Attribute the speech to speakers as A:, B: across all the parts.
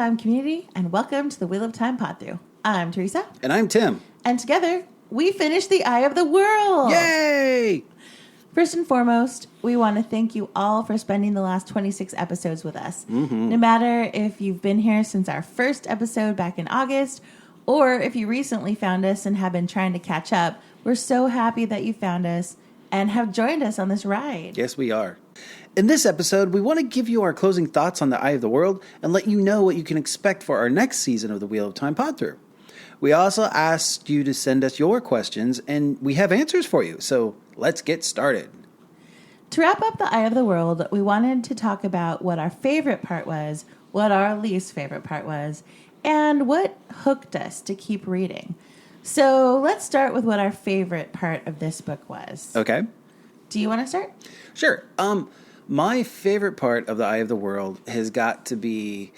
A: Time community, and welcome to the Wheel of Time Pod-Thru. I'm Teresa.
B: And I'm Tim.
A: And together, we finished The Eye of the World!
B: Yay!
A: First and foremost, we want to thank you all for spending the last 26 episodes with us.
B: Mm-hmm.
A: No matter if you've been here since our first episode back in August, or if you recently found us and have been trying to catch up, we're so happy that you found us and have joined us on this ride.
B: Yes, we are. In this episode, we want to give you our closing thoughts on The Eye of the World and let you know what you can expect for our next season of the Wheel of Time Pod-Thru. We also asked you to send us your questions, and we have answers for you, so let's get started.
A: To wrap up The Eye of the World, we wanted to talk about what our favorite part was, what our least favorite part was, and what hooked us to keep reading. So let's start with what our favorite part of this book was.
B: Okay.
A: Do you want to start?
B: Sure. My favorite part of The Eye of the World has got to be,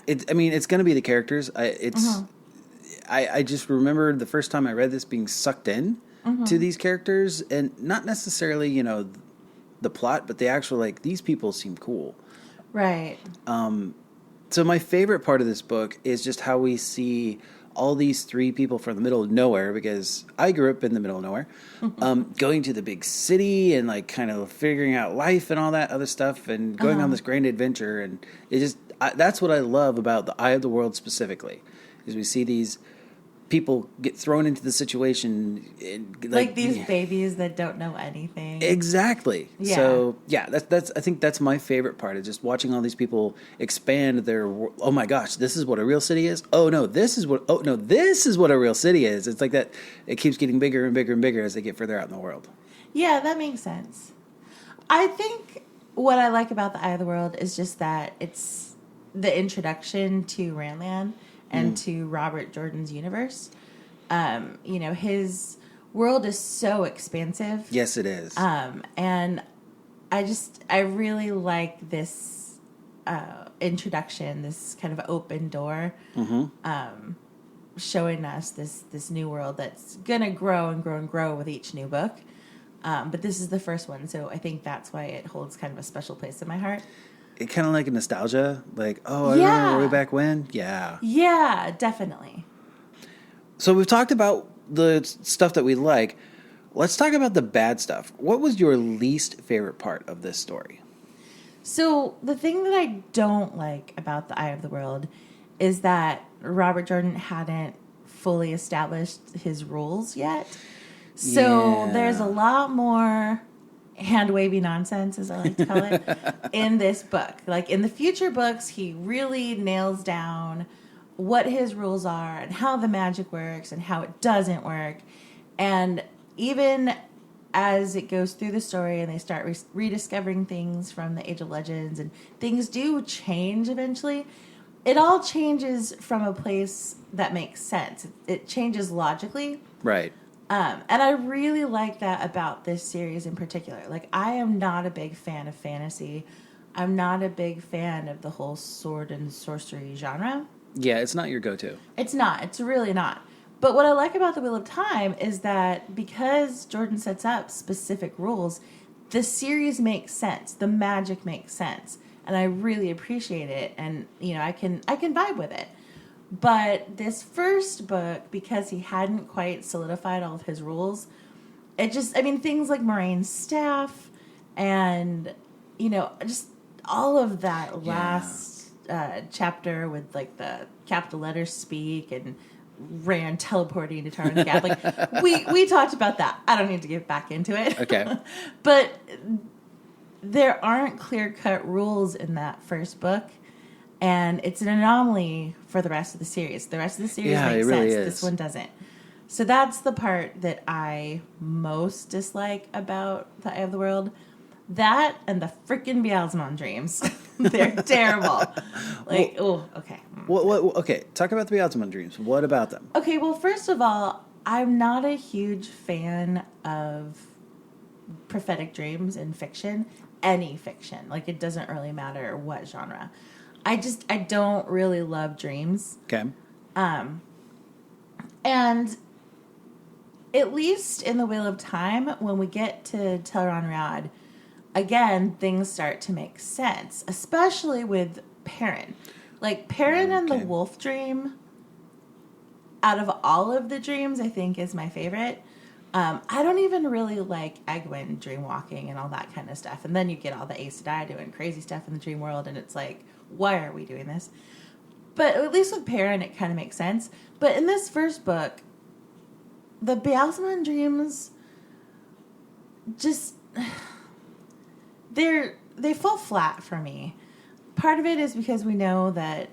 B: it's going to be the characters. I just remember the first time I read this being sucked in to these characters, and not necessarily, the plot, but the actual, these people seem cool.
A: Right.
B: So my favorite part of this book is just how we see all these three people from the middle of nowhere, because I grew up in the middle of nowhere, going to the big city and kind of figuring out life and all that other stuff and going on this grand adventure. And it just, that's what I love about The Eye of the World specifically, is we see these people get thrown into the situation. And,
A: like these babies that don't know anything.
B: Exactly.
A: Yeah.
B: So yeah, that's I think that's my favorite part, is just watching all these people expand their. Oh my gosh, this is what a real city is. Oh no, this is what a real city is. It's like that. It keeps getting bigger and bigger and bigger as they get further out in the world.
A: Yeah, that makes sense. I think what I like about The Eye of the World is just that it's the introduction to Randland and to Robert Jordan's universe. His world is so expansive.
B: Yes, it is.
A: And I really like this introduction, this kind of open door, showing us this new world that's going to grow and grow and grow with each new book. But this is the first one, so I think that's why it holds kind of a special place in my heart.
B: It kind of like a nostalgia, I remember way back when. Yeah.
A: Yeah, definitely.
B: So we've talked about the stuff that we like. Let's talk about the bad stuff. What was your least favorite part of this story?
A: So the thing that I don't like about The Eye of the World is that Robert Jordan hadn't fully established his rules yet. So there's a lot more hand-wavy nonsense, as I like to call it, in this book. In the future books, he really nails down what his rules are and how the magic works and how it doesn't work. And even as it goes through the story and they start rediscovering things from the Age of Legends, and things do change eventually, it all changes from a place that makes sense. It changes logically.
B: Right.
A: And I really like that about this series in particular. I am not a big fan of fantasy. I'm not a big fan of the whole sword and sorcery genre.
B: Yeah, it's not your go-to.
A: It's not. It's really not. But what I like about The Wheel of Time is that because Jordan sets up specific rules, the series makes sense. The magic makes sense. And I really appreciate it. And, I can vibe with it. But this first book, because he hadn't quite solidified all of his rules, things like Moraine's staff and, just all of that last chapter with, the capital letters speak and Rand teleporting to Tarn's Gap. We talked about that. I don't need to get back into it.
B: Okay.
A: But there aren't clear-cut rules in that first book. And it's an anomaly for the rest of the series. The rest of the series makes
B: really
A: sense.
B: is.
A: This one doesn't. So that's the part that I most dislike about The Eye of the World. That and the freaking Beelzemon dreams. They're terrible. Okay.
B: Okay, talk about the Beelzemon dreams. What about them?
A: Okay, well, first of all, I'm not a huge fan of prophetic dreams in fiction. Any fiction. It doesn't really matter what genre. I don't really love dreams.
B: Okay.
A: And at least in the Wheel of Time, when we get to Tel'aran'rhiod, again, things start to make sense, especially with Perrin. Like, Perrin and the
B: Okay.
A: Wolf Dream, out of all of the dreams, I think is my favorite. I don't even really like Egwene dream walking and all that kind of stuff. And then you get all the Aes Sedai doing crazy stuff in the dream world, and it's like, why are we doing this? But at least with Perrin, it kind of makes sense. But in this first book, the Beelzebub dreams just they fall flat for me. Part of it is because we know that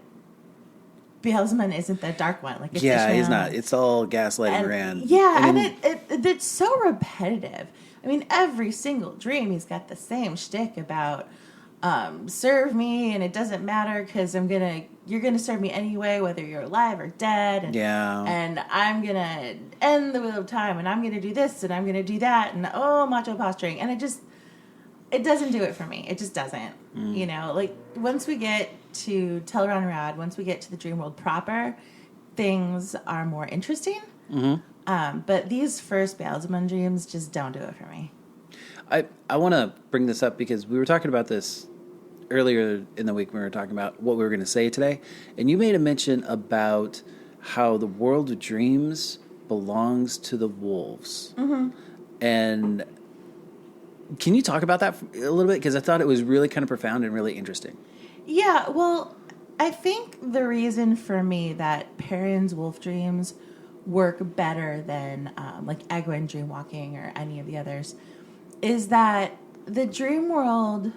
A: Beelzebub isn't the dark one. Like, it's
B: Yeah, he's
A: Ishmael.
B: not. It's all gaslighting Rand.
A: Yeah, and it's so repetitive. I mean, every single dream, he's got the same shtick about serve me, and it doesn't matter because you're gonna serve me anyway, whether you're alive or dead. And,
B: Yeah.
A: And I'm gonna end the wheel of time, and I'm gonna do this, and I'm gonna do that, and macho posturing, and it doesn't do it for me. It just doesn't. You know, like, once we get to Teleron Rad, once we get to the dream world proper, things are more interesting. Mm-hmm. But these first Beelzebub dreams just don't do it for me.
B: I want to bring this up because we were talking about this earlier in the week when we were talking about what we were going to say today. And you made a mention about how the world of dreams belongs to the wolves. Mm-hmm. And can you talk about that a little bit? Because I thought it was really kind of profound and really interesting.
A: Yeah, well, I think the reason for me that Perrin's wolf dreams work better than like Egwene dreamwalking or any of the others is that the dream world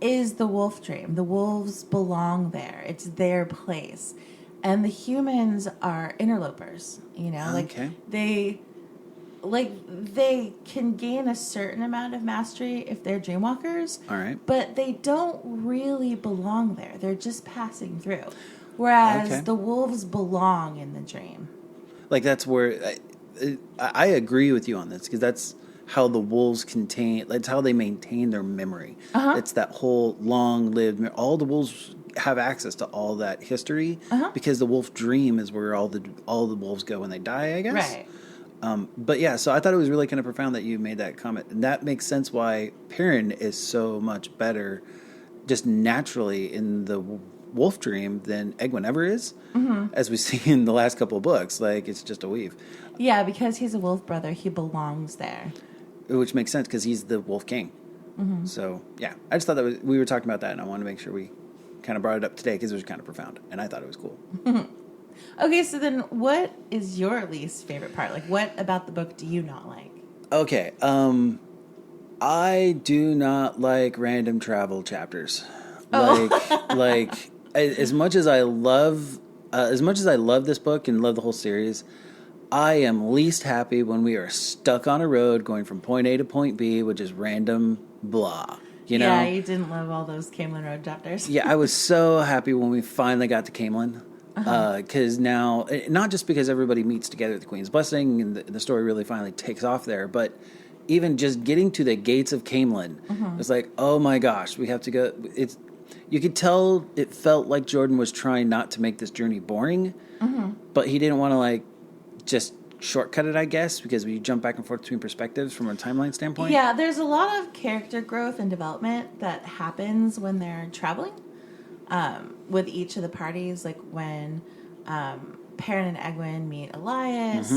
A: is the wolf dream. The wolves belong there. It's their place. And the humans are interlopers, you know?
B: Okay.
A: They can gain a certain amount of mastery if they're dreamwalkers.
B: All right.
A: But they don't really belong there. They're just passing through. Whereas the wolves belong in the dream.
B: Like, that's where I agree with you on this, because that's how the wolves that's how they maintain their memory.
A: Uh-huh.
B: It's that whole long-lived, all the wolves have access to all that history because the wolf dream is where all the wolves go when they die, I guess.
A: Right.
B: But yeah, so I thought it was really kind of profound that you made that comment. And that makes sense why Perrin is so much better just naturally in the wolf dream than Egwene ever is, as we see in the last couple of books. Like, it's just a weave.
A: Yeah, because he's a wolf brother, he belongs there.
B: Which makes sense because he's the wolf king. Mm-hmm. So, yeah, I just thought we were talking about that, and I wanted to make sure we kind of brought it up today because it was kind of profound, and I thought it was cool.
A: Okay, so then what is your least favorite part? Like, what about the book do you not like?
B: Okay, I do not like random travel chapters. Like as much as I love this book and love the whole series, I am least happy when we are stuck on a road going from point A to point B, which is random blah. You know?
A: Yeah, you didn't love all those Camelin Road chapters.
B: Yeah, I was so happy when we finally got to Camelin. Because now, not just because everybody meets together at the Queen's Blessing and the story really finally takes off there, but even just getting to the gates of Camelin, it's like, oh my gosh, we have to go. You could tell it felt like Jordan was trying not to make this journey boring, but he didn't want to like just shortcut it, I guess, because we jump back and forth between perspectives from a timeline standpoint.
A: Yeah, there's a lot of character growth and development that happens when they're traveling. With each of the parties, like when Perrin and Egwene meet Elias,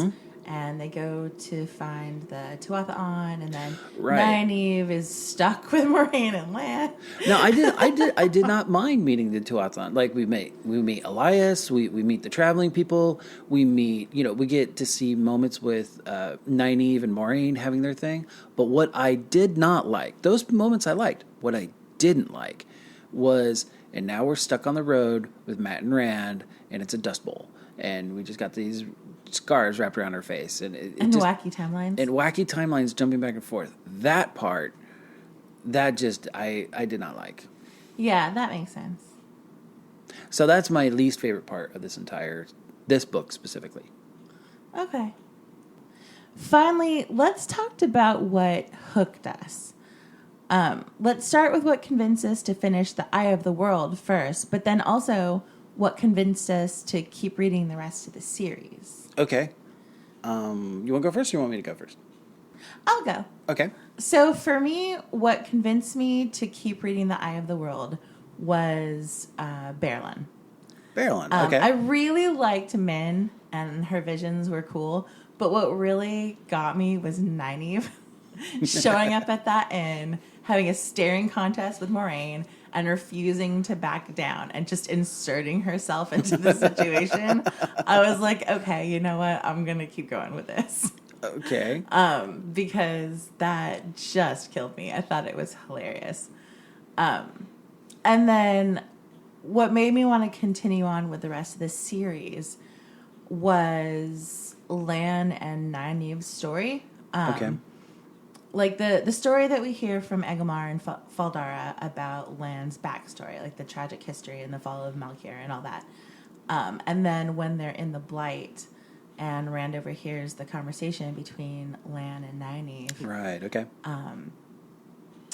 A: and they go to find the Tuatha, and then Nynaeve is stuck with Moraine and Lan.
B: No, I did not mind meeting the Tuatha. Like, we meet Elias, we meet the traveling people, we get to see moments with Nynaeve and Moraine having their thing. But what I did not like, those moments I liked. What I didn't like was, and now we're stuck on the road with Matt and Rand, and it's a dust bowl, and we just got these scars wrapped around our face, and
A: wacky timelines,
B: and wacky timelines jumping back and forth. That part, that just I did not like.
A: Yeah, that makes sense.
B: So that's my least favorite part of this book specifically.
A: Okay. Finally, let's talk about what hooked us. Let's start with what convinced us to finish The Eye of the World first, but then also what convinced us to keep reading the rest of the series.
B: Okay. You want to go first or you want me to go first?
A: I'll go.
B: Okay.
A: So for me, what convinced me to keep reading The Eye of the World was Berlin.
B: Berlin, okay.
A: I really liked Min, and her visions were cool. But what really got me was Nynaeve showing up at that inn, having a staring contest with Moraine, and refusing to back down and just inserting herself into the situation. I was like, okay, you know what? I'm going to keep going with this.
B: Okay.
A: Because that just killed me. I thought it was hilarious. And then what made me want to continue on with the rest of the series was Lan and Nynaeve's story.
B: Okay.
A: Like the story that we hear from Egomar and Faldara about Lan's backstory, like the tragic history and the fall of Malkier and all that. And then when they're in the Blight and Rand overhears the conversation between Lan and Nynaeve.
B: Right, okay.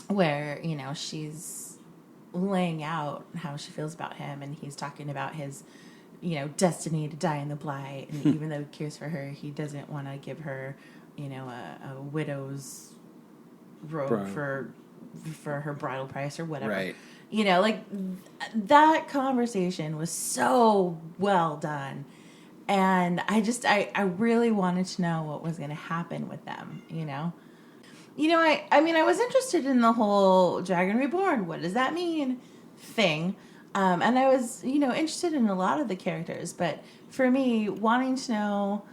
A: Where, you know, she's laying out how she feels about him, and he's talking about his, you know, destiny to die in the Blight, and even though he cares for her, he doesn't want to give her, you know, a widow's robe for her bridal price or whatever.
B: Right.
A: You know, like that conversation was so well done. And I really wanted to know what was going to happen with them, you know? You know, I mean, I was interested in the whole Dragon Reborn, what does that mean thing. And I was, you know, interested in a lot of the characters. But for me, wanting to know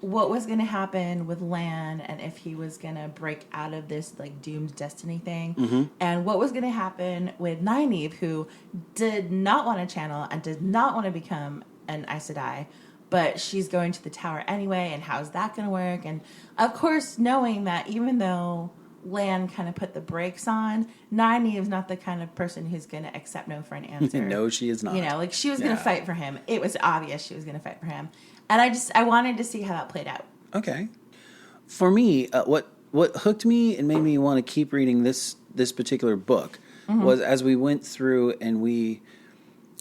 A: what was going to happen with Lan and if he was going to break out of this, like, doomed destiny thing. And what was going to happen with Nynaeve, who did not want to channel and did not want to become an Aes Sedai. But she's going to the tower anyway, and how's that going to work? And, of course, knowing that even though Lan kind of put the brakes on, Nynaeve's not the kind of person who's going to accept no for an answer.
B: No, she is not.
A: You know, like, she was going to fight for him. It was obvious she was going to fight for him. And I wanted to see how that played out.
B: Okay. For me, what hooked me and made me want to keep reading this particular book was as we went through and we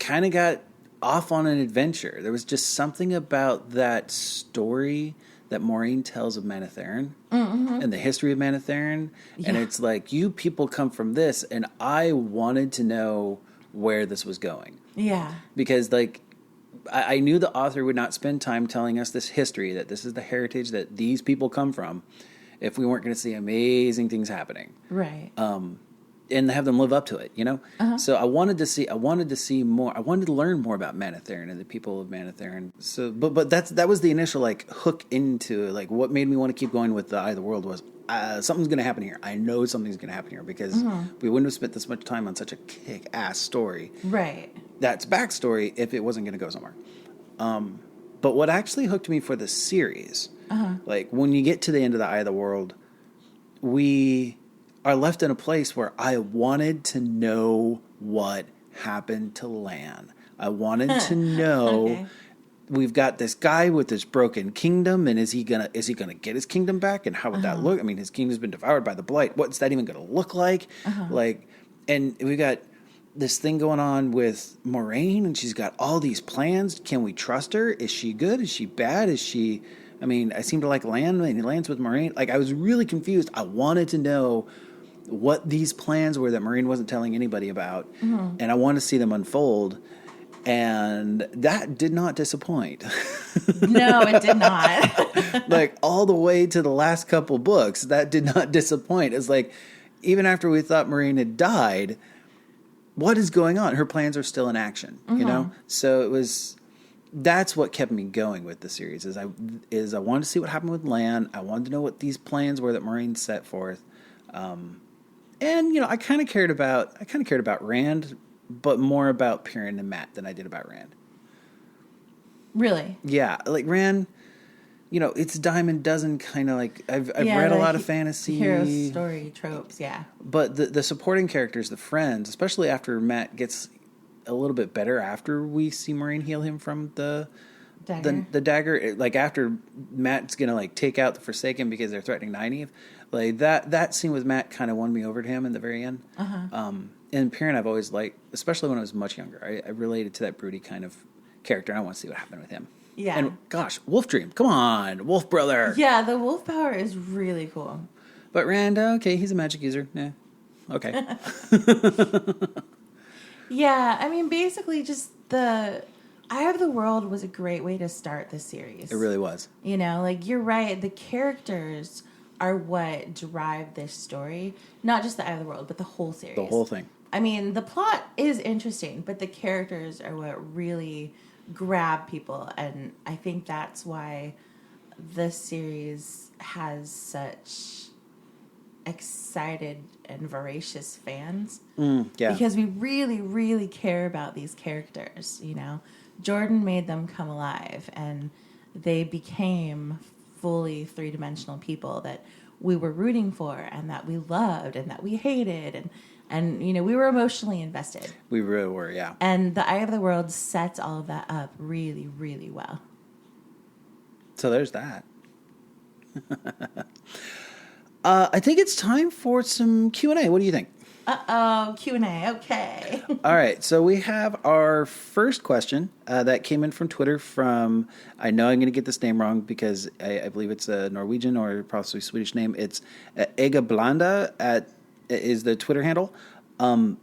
B: kind of got off on an adventure. There was just something about that story that Maureen tells of Manetheren and the history of Manetheren. Yeah. And it's like, you people come from this, and I wanted to know where this was going.
A: Yeah.
B: Because, like, I knew the author would not spend time telling us this history, that this is the heritage that these people come from, if we weren't going to see amazing things happening.
A: Right.
B: And have them live up to it, you know? So I wanted to see more. I wanted to learn more about Manetheren and the people of Manetheren. So, but that was the initial, like, hook into, like, what made me want to keep going with the Eye of the World was, something's going to happen here. I know something's going to happen here, because we wouldn't have spent this much time on such a kick-ass story.
A: Right.
B: That's backstory if it wasn't going to go somewhere. But what actually hooked me for the series, like, when you get to the end of the Eye of the World, we are left in a place where I wanted to know what happened to Lan. I wanted to know. Okay. We've got this guy with this broken kingdom, and is he gonna get his kingdom back? And how would that look? I mean, his kingdom's been devoured by the Blight. What's that even gonna look like? Like, and we got this thing going on with Moraine, and she's got all these plans. Can we trust her? Is she good? Is she bad? Is she? I mean, I seem to like Lan, and he lands with Moraine. Like, I was really confused. I wanted to know what these plans were that Moraine wasn't telling anybody about, and I wanted to see them unfold. And that did not disappoint.
A: No, it did not.
B: Like, all the way to the last couple books, that did not disappoint. It's like, even after we thought Moraine had died, what is going on? Her plans are still in action, you know? So that's what kept me going with the series, is I wanted to see what happened with Lan. I wanted to know what these plans were that Moraine set forth. And, you know, I kind of cared about Rand, but more about Perrin and Mat than I did about Rand.
A: Really?
B: Yeah, like Rand, you know, it's a dime a dozen kind of like, I've read a lot of fantasy.
A: Hero story tropes, yeah.
B: But the supporting characters, the friends, especially after Mat gets a little bit better after we see Moraine heal him from the dagger, like after Mat's gonna like take out the Forsaken because they're threatening Nynaeve, like that scene with Mat kind of won me over to him in the very end. And Perrin I've always liked, especially when I was much younger. I related to that broody kind of character, and I want to see what happened with him.
A: Yeah.
B: And gosh, Wolf Dream, come on, Wolf Brother.
A: Yeah, the wolf power is really cool.
B: But Rand, okay, he's a magic user. Yeah, okay.
A: Yeah, I mean, basically, just the Eye of the World was a great way to start the series.
B: It really was.
A: You know, like, you're right. The characters are what drive this story. Not just the Eye of the World, but the whole series.
B: The whole thing.
A: I mean, the plot is interesting, but the characters are what really grab people. And I think that's why this series has such excited and voracious fans.
B: Yeah.
A: Because we really, really care about these characters, you know. Jordan made them come alive, and they became fully three-dimensional people that we were rooting for and that we loved and that we hated, and you know, we were emotionally invested.
B: We really were, yeah.
A: And the Eye of the World sets all of that up really, really well.
B: So there's that. I think it's time for some Q&A. What do you think?
A: Uh-oh, Q&A, okay.
B: All right, so we have our first question that came in from Twitter from, I know I'm going to get this name wrong because I believe it's a Norwegian or possibly Swedish name. It's Ega Blanda is the Twitter handle. And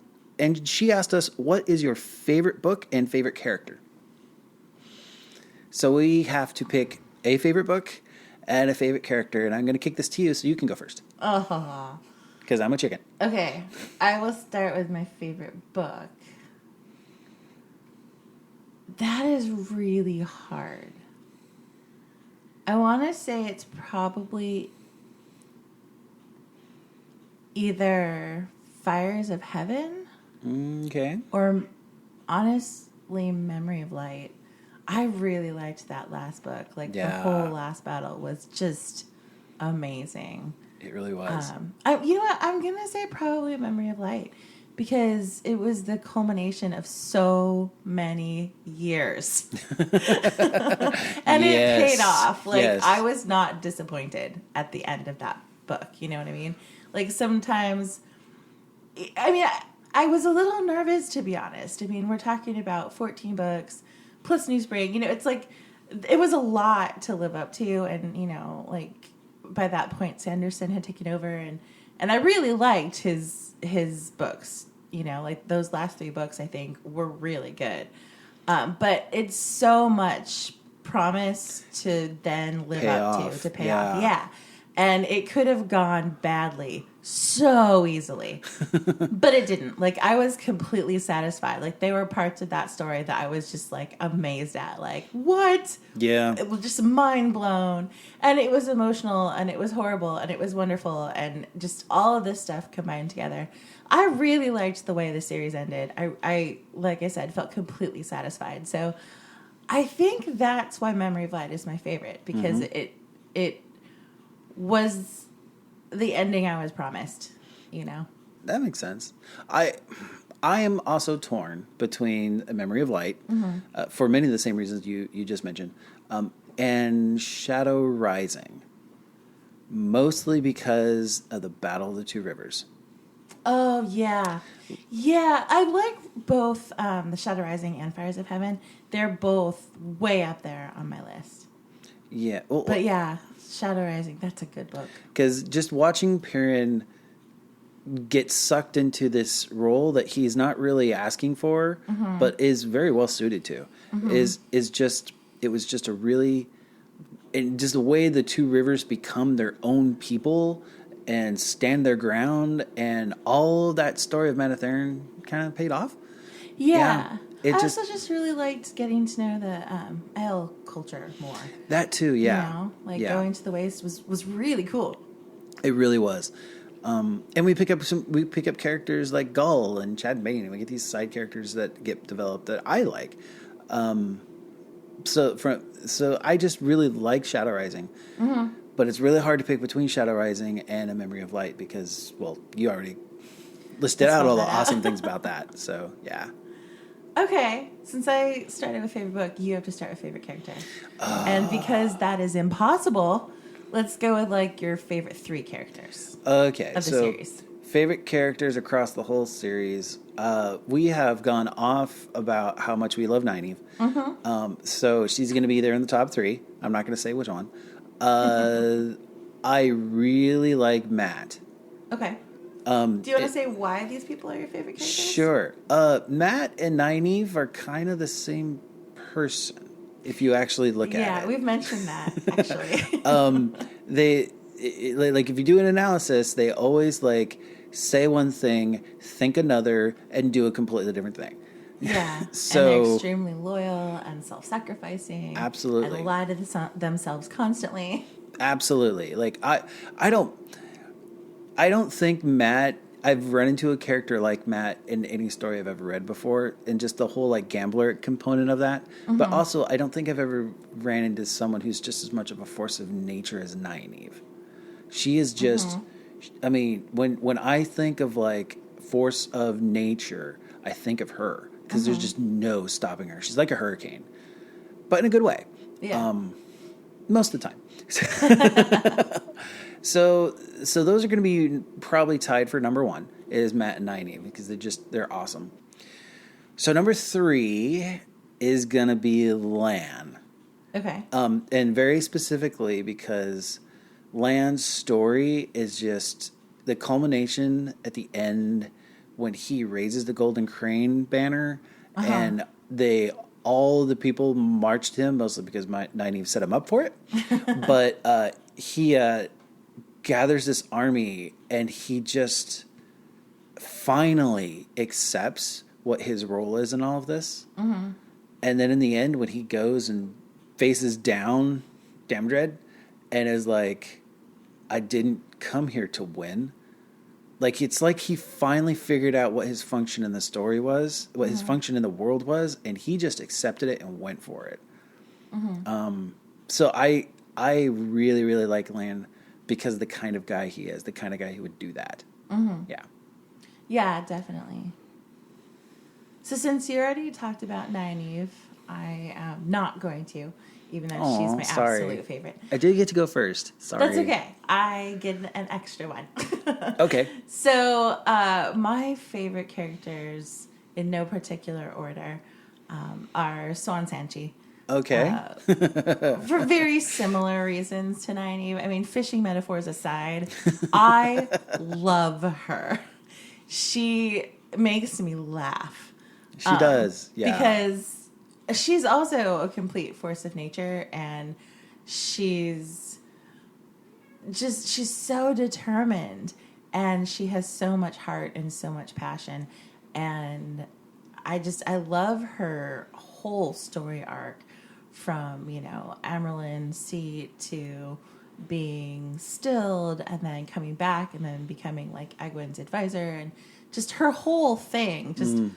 B: she asked us, what is your favorite book and favorite character? So we have to pick a favorite book and a favorite character, and I'm going to kick this to you so you can go first.
A: Oh.
B: Because I'm a chicken.
A: Okay, I will start with my favorite book. That is really hard. I want to say it's probably either Fires of Heaven
B: Okay.
A: or honestly Memory of Light. I really liked that last book. Like, the whole last battle was just amazing.
B: It really was.
A: You know what? I'm going to say probably Memory of Light because it was the culmination of so many years. And it paid off. Like, I was not disappointed at the end of that book. You know what I mean? Like, sometimes, I mean, I was a little nervous, to be honest. I mean, we're talking about 14 books plus Newsbreak. You know, it's like, it was a lot to live up to. And, you know, like, by that point, Sanderson had taken over, and I really liked his books. You know, like, those last 3 books, I think, were really good. But it's so much promise to then live to pay off. Yeah. And it could have gone badly so easily, but it didn't. Like, I was completely satisfied. Like, there were parts of that story that I was just, like, amazed at. Like, what?
B: Yeah.
A: It was just mind blown. And it was emotional, and it was horrible, and it was wonderful, and just all of this stuff combined together. I really liked the way the series ended. I like I said, felt completely satisfied. So I think that's why Memory of Light is my favorite, because it was the ending I was promised, you know?
B: That makes sense. I am also torn between A Memory of Light, for many of the same reasons you just mentioned, and Shadow Rising, mostly because of the Battle of the Two Rivers.
A: Oh, yeah. Yeah, I like both the Shadow Rising and Fires of Heaven. They're both way up there on my list.
B: Yeah.
A: But yeah, Shadow Rising, that's a good book. Because
B: just watching Perrin get sucked into this role that he's not really asking for, but is very well suited to, is just, it was just a really, and just the way the Two Rivers become their own people and stand their ground, and all that story of Manetheren kind of paid off.
A: Yeah. I also just really liked getting to know the Ale culture more.
B: That too, yeah.
A: You know, like going to the Waste was really cool.
B: It really was. And we pick up characters like Gull and Chad Bane, and we get these side characters that get developed that I like. So I just really like Shadow Rising. But it's really hard to pick between Shadow Rising and A Memory of Light because, well, you already listed out all the awesome things about that. So, yeah.
A: Okay, since I started with favorite book, you have to start with favorite character. And because that is impossible, let's go with, like, your favorite 3 characters of the series.
B: Favorite characters across the whole series. We have gone off about how much we love Nynaeve. So she's going to be there in the top 3. I'm not going to say which one. I really like Matt.
A: Okay. Do you want to say why these people are your favorite characters?
B: Sure. Matt and Nynaeve are kind of the same person, if you actually look at it.
A: Yeah, we've mentioned that, actually.
B: Like, if you do an analysis, they always, like, say one thing, think another, and do a completely different thing.
A: Yeah,
B: So,
A: and they're extremely loyal and self-sacrificing.
B: Absolutely.
A: And lie to themselves constantly.
B: Absolutely. Like, I don't think Matt, I've run into a character like Matt in any story I've ever read before, and just the whole, like, gambler component of that. Mm-hmm. But also, I don't think I've ever ran into someone who's just as much of a force of nature as Nynaeve. She is just, I mean, when I think of, like, force of nature, I think of her. Because there's just no stopping her. She's like a hurricane. But in a good way.
A: Yeah.
B: Most of the time. So those are going to be probably tied for number 1 is Matt and Nynaeve. Because they're awesome. So number 3 is going to be Lan.
A: Okay.
B: And very specifically because Lan's story is just the culmination at the end when he raises the Golden Crane banner, and all the people marched him, mostly because Nynaeve set him up for it. But he gathers this army, and he just finally accepts what his role is in all of this. Mm-hmm. And then in the end, when he goes and faces down Damdred and is like, I didn't come here to win. Like, it's like he finally figured out what his function in the story was, what his function in the world was, and he just accepted it and went for it. Mm-hmm. So I really, really like Lan because of the kind of guy he is, the kind of guy who would do that. Mm-hmm. Yeah.
A: Yeah, definitely. So since you already talked about Nynaeve, I am not going to, even though she's my absolute favorite.
B: I did get to go first. Sorry.
A: That's okay. I get an extra one.
B: Okay.
A: So my favorite characters, in no particular order, are Swan Sanchi.
B: Okay.
A: For very similar reasons to Nynaeve. I mean, fishing metaphors aside, I love her. She makes me laugh.
B: She does, yeah.
A: Because she's also a complete force of nature, and she's so determined, and she has so much heart and so much passion, and I love her whole story arc from, Amerlin's seat to being stilled and then coming back and then becoming like Egwene's advisor, and just her whole thing,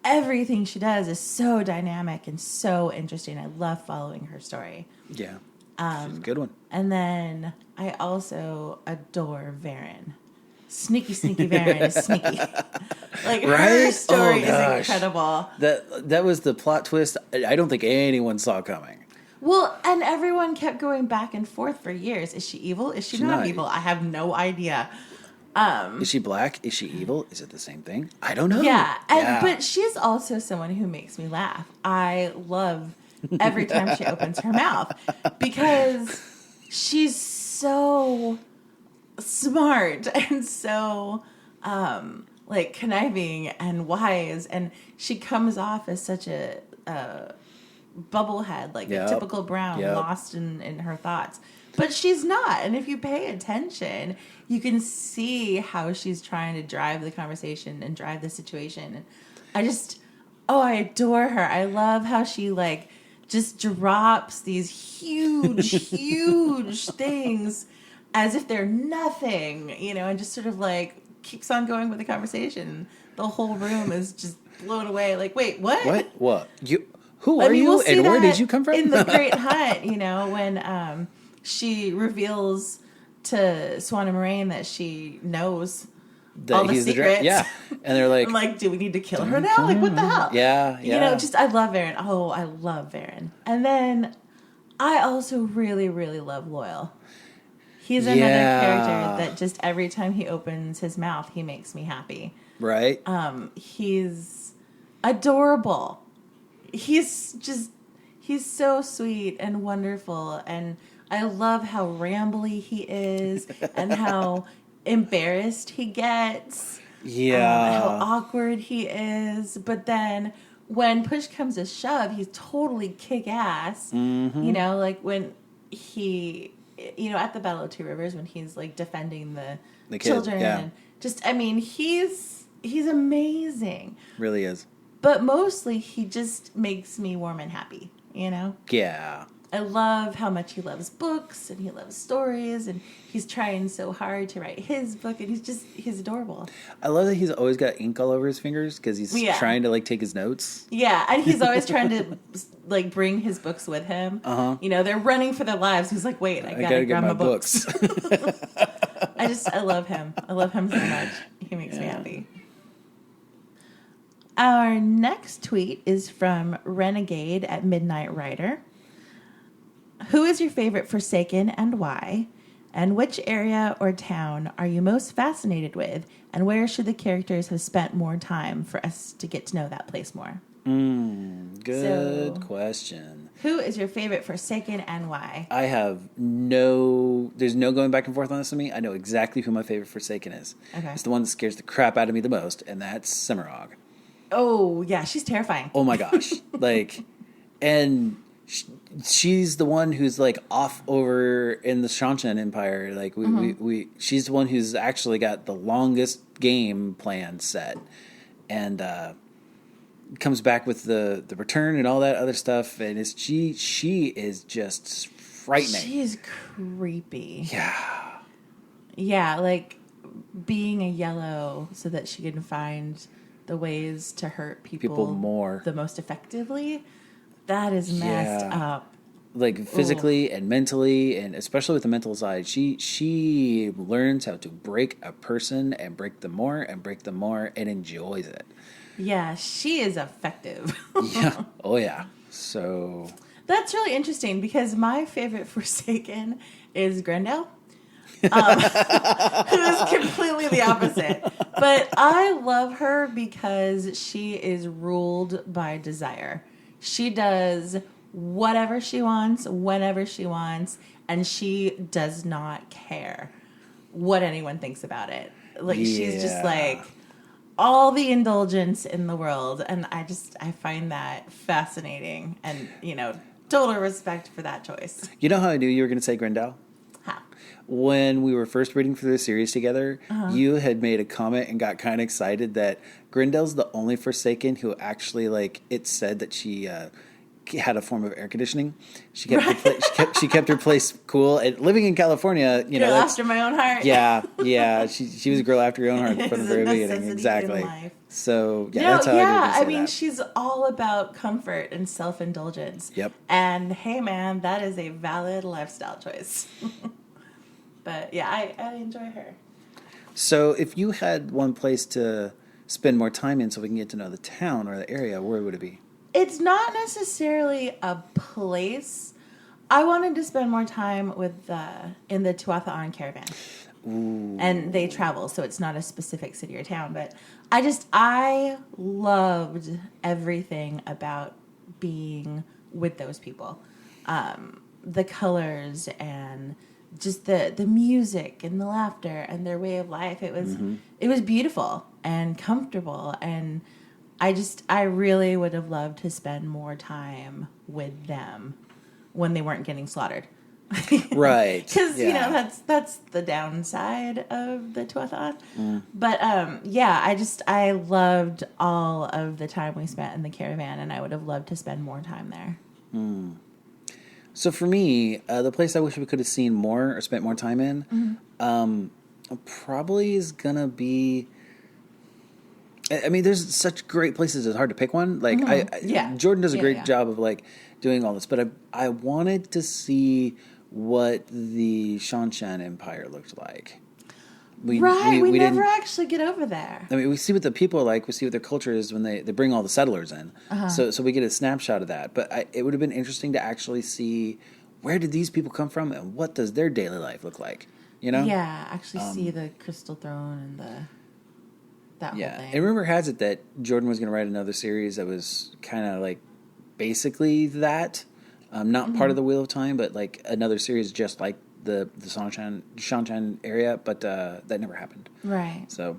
A: everything she does is so dynamic and so interesting. I love following her story.
B: Yeah. She's a good one.
A: And then I also adore Varen. Sneaky Varen is sneaky. Like, her story is incredible.
B: That was the plot twist I don't think anyone saw coming.
A: Well, and everyone kept going back and forth for years. Is she evil? Is she not evil? I have no idea.
B: Is she black? Is she evil? Is it the same thing? I don't know.
A: Yeah, but she's also someone who makes me laugh. I love every time she opens her mouth because she's so smart and so conniving and wise, and she comes off as such a bubblehead, like a typical Brown, lost in her thoughts. But she's not. And if you pay attention, you can see how she's trying to drive the conversation and drive the situation. And I adore her. I love how she, just drops these huge things as if they're nothing, and just sort of, keeps on going with the conversation. The whole room is just blown away. Like, wait, what?
B: What? Who are you, and where did you come from?
A: In The Great Hunt, when... she reveals to Swan and Moraine that she knows all the secrets.
B: And they're like...
A: I'm like, do we need to kill her now? Like, what the hell?
B: Yeah.
A: I love Varen. Oh, I love Varen. And then I also really, really love Loyal. He's another character that just every time he opens his mouth, he makes me happy.
B: Right.
A: He's adorable. He's so sweet and wonderful, and I love how rambly he is and how embarrassed he gets.
B: Yeah.
A: How awkward he is. But then when push comes to shove, he's totally kick-ass.
B: Mm-hmm.
A: You know, like when he, at the Battle of Two Rivers, when he's like defending the
B: kid,
A: children.
B: yeah.
A: And just, I mean, he's amazing.
B: Really is.
A: But mostly he just makes me warm and happy,
B: Yeah.
A: I love how much he loves books and he loves stories and he's trying so hard to write his book and he's adorable.
B: I love that he's always got ink all over his fingers because he's trying to like take his notes.
A: Yeah, and he's always trying to like bring his books with him.
B: Uh-huh.
A: They're running for their lives. He's like, wait, I gotta grab my books. I love him. I love him so much. He makes me happy. Our next tweet is from Renegade at Midnight Rider. Who is your favorite Forsaken and why? And which area or town are you most fascinated with? And where should the characters have spent more time for us to get to know that place more?
B: Good question.
A: Who is your favorite Forsaken and why?
B: I have there's no going back and forth on this with me. I know exactly who my favorite Forsaken is. Okay. It's the one that scares the crap out of me the most, and that's Cimarog.
A: Oh, yeah, she's terrifying.
B: Oh my gosh. And she's the one who's like off over in the Shanshan Empire. Like she's the one who's actually got the longest game plan set, and comes back with the return and all that other stuff. And she is just frightening.
A: She is creepy.
B: Yeah,
A: yeah, like being a yellow so that she can find the ways to hurt people
B: more
A: the most effectively. That is messed up.
B: Like physically and mentally, and especially with the mental side, she learns how to break a person and break them more and enjoys it.
A: Yeah, she is effective.
B: Yeah. Oh yeah. So
A: that's really interesting because my favorite Forsaken is Grendel. Who is completely the opposite. But I love her because she is ruled by desire. She does whatever she wants, whenever she wants, and she does not care what anyone thinks about it. Like, she's just like all the indulgence in the world. And I find that fascinating and, total respect for that choice.
B: You know how I knew you were going to say Grendel?
A: How?
B: When we were first reading through the series together, you had made a comment and got kind of excited that Grendel's the only Forsaken who actually, like, it said that she had a form of air conditioning. She kept she kept her place cool. And living in California,
A: girl after my own heart.
B: Yeah. She was a girl after your own heart from the very beginning. Exactly. So that's how I knew.
A: I mean, she's all about comfort and self-indulgence.
B: Yep.
A: And hey, man, that is a valid lifestyle choice. But yeah, I enjoy her.
B: So if you had one place to spend more time in so we can get to know the town or the area, where would it be?
A: It's not necessarily a place. I wanted to spend more time in the Tuatha caravan.
B: Ooh.
A: And they travel, so it's not a specific city or town. But I loved everything about being with those people. The colors and just the music and the laughter and their way of life. It was beautiful and comfortable, and I really would have loved to spend more time with them when they weren't getting slaughtered.
B: Right.
A: Because that's the downside of the Tuatha. But I loved all of the time we spent in the caravan, and I would have loved to spend more time there.
B: So for me, the place I wish we could have seen more or spent more time in, probably is gonna be. I mean, there's such great places. It's hard to pick one. Like, Jordan does a great job of like doing all this, but I wanted to see what the Shanshan Empire looked like.
A: We never actually get over there.
B: I mean, we see what the people are like. We see what their culture is when they bring all the settlers in. So we get a snapshot of that. But it would have been interesting to actually see where did these people come from and what does their daily life look like.
A: Yeah, actually see the Crystal Throne and that whole thing.
B: And rumor has it that Jordan was going to write another series that was kind of like basically that. Not part of the Wheel of Time, but like another series just like the Shanshan area, but that never happened.
A: Right.
B: So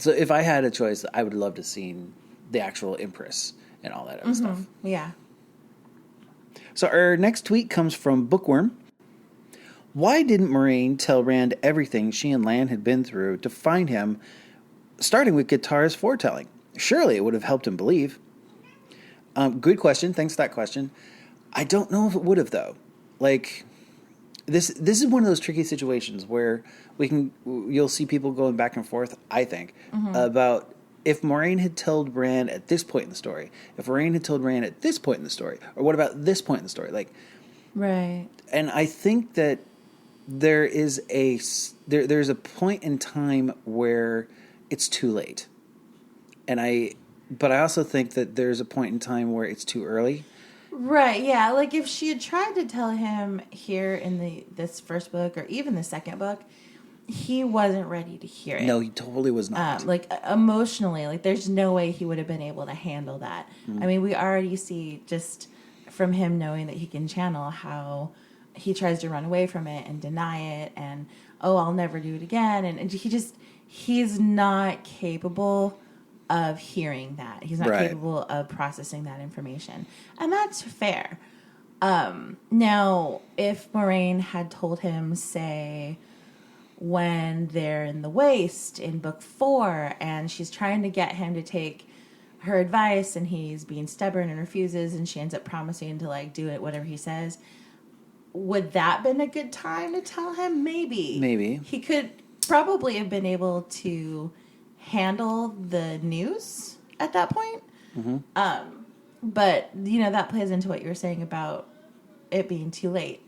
B: if I had a choice, I would love to seen the actual Empress and all that other stuff.
A: Yeah.
B: So our next tweet comes from Bookworm. Why didn't Moraine tell Rand everything she and Lan had been through to find him, starting with Guitar's foretelling? Surely it would have helped him believe. Good question. Thanks for that question. I don't know if it would have, though. Like, this is one of those tricky situations where you'll see people going back and forth, I think, about if Moraine had told Rand at this point in the story, if Moraine had told Rand at this point in the story, or what about this point in the story? Like,
A: right.
B: And I think that there's a point in time where it's too late. But I also think that there's a point in time where it's too early.
A: Right, yeah. Like if she had tried to tell him here in this first book or even the second book, he wasn't ready to hear it.
B: No, he totally was not.
A: Like emotionally, like there's no way he would have been able to handle that. I mean, we already see just from him knowing that he can channel how he tries to run away from it and deny it and, oh, I'll never do it again. And he's not capable of hearing that. He's not capable of processing that information. And that's fair. Now, if Moraine had told him, say, when they're in the waste in book 4 and she's trying to get him to take her advice and he's being stubborn and refuses and she ends up promising to like do it, whatever he says, would that been a good time to tell him? Maybe. He could probably have been able to handle the news at that point. But, you know, that plays into what you were saying about it being too late.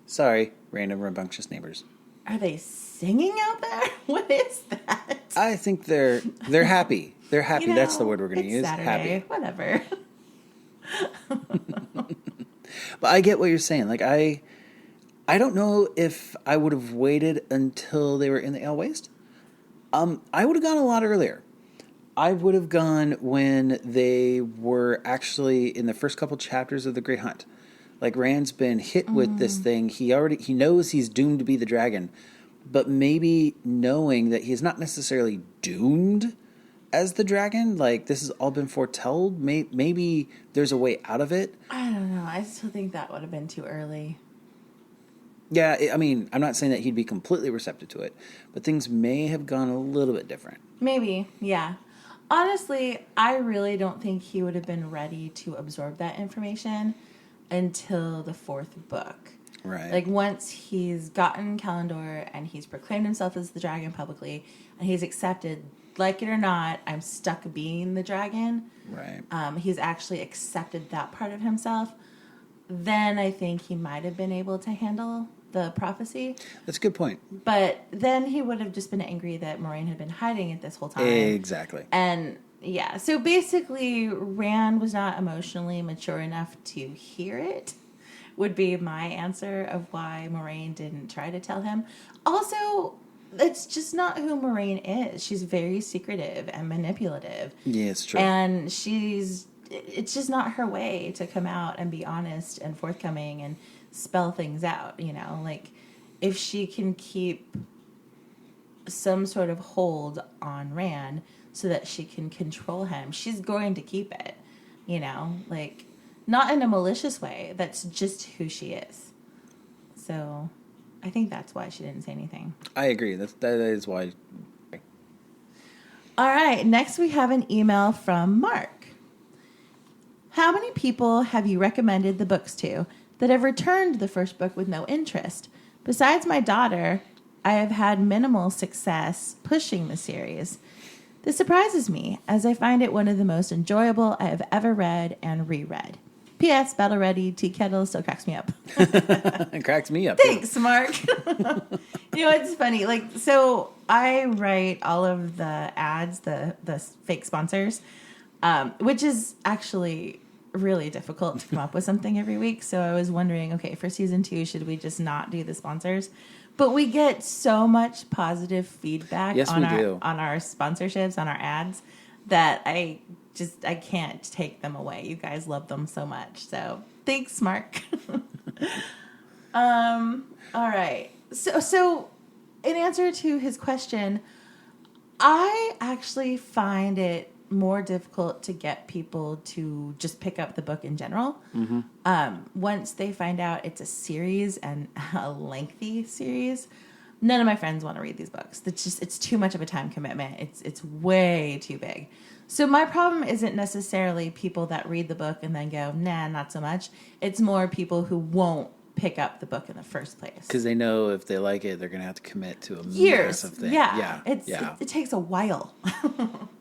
B: Sorry, random rambunctious neighbors.
A: Are they singing out there? What is that?
B: I think they're happy. They're happy. You know, that's the word we're going to use.
A: Saturday.
B: Happy.
A: Whatever.
B: But I get what you're saying. Like, I don't know if I would have waited until they were in the Ale Waste. I would have gone a lot earlier. I would have gone when they were actually in the first couple chapters of The Great Hunt. Like, Rand's been hit with this thing. He knows he's doomed to be the dragon. But maybe knowing that he's not necessarily doomed as the dragon, like, this has all been foretold, maybe there's a way out of it.
A: I don't know. I still think that would have been too early.
B: Yeah, I mean, I'm not saying that he'd be completely receptive to it, but things may have gone a little bit different.
A: Maybe, yeah. Honestly, I really don't think he would have been ready to absorb that information until the 4th book.
B: Right.
A: Like, once he's gotten Kalendor and he's proclaimed himself as the dragon publicly, and he's accepted, like it or not, I'm stuck being the dragon.
B: Right.
A: He's actually accepted that part of himself. Then I think he might have been able to handle the prophecy.
B: That's a good point.
A: But then he would have just been angry that Moraine had been hiding it this whole time.
B: Exactly.
A: And yeah, so basically Rand was not emotionally mature enough to hear it, would be my answer of why Moraine didn't try to tell him. Also, it's just not who Moraine is. She's very secretive and manipulative.
B: Yeah, it's true.
A: And it's just not her way to come out and be honest and forthcoming and spell things out, you know? Like, if she can keep some sort of hold on Rand so that she can control him, she's going to keep it, you know? Like, not in a malicious way. That's just who she is. So, I think that's why she didn't say anything.
B: I agree. That is why.
A: All right, next we have an email from Mark. How many people have you recommended the books to that have returned the first book with no interest? Besides my daughter, I have had minimal success pushing the series. This surprises me, as I find it one of the most enjoyable I have ever read and reread. P.S. Battle Ready Tea Kettle still cracks me up.
B: It cracks me up.
A: Thanks, Mark. You know, it's funny. Like, so I write all of the ads, the fake sponsors, which is actually really difficult to come up with something every week. So I was wondering, okay, for season 2, should we just not do the sponsors? But we get so much positive feedback on our sponsorships, on our ads, that I can't take them away. You guys love them so much. So thanks, Mark. All right. So in answer to his question, I actually find it more difficult to get people to just pick up the book in general. Once they find out it's a series and a lengthy series, none of my friends want to read these books. It's too much of a time commitment. It's way too big. So my problem isn't necessarily people that read the book and then go, nah, not so much. It's more people who won't pick up the book in the first place.
B: Because they know if they like it, they're going to have to commit to a
A: years.
B: massive thing.
A: Yeah. It takes a while.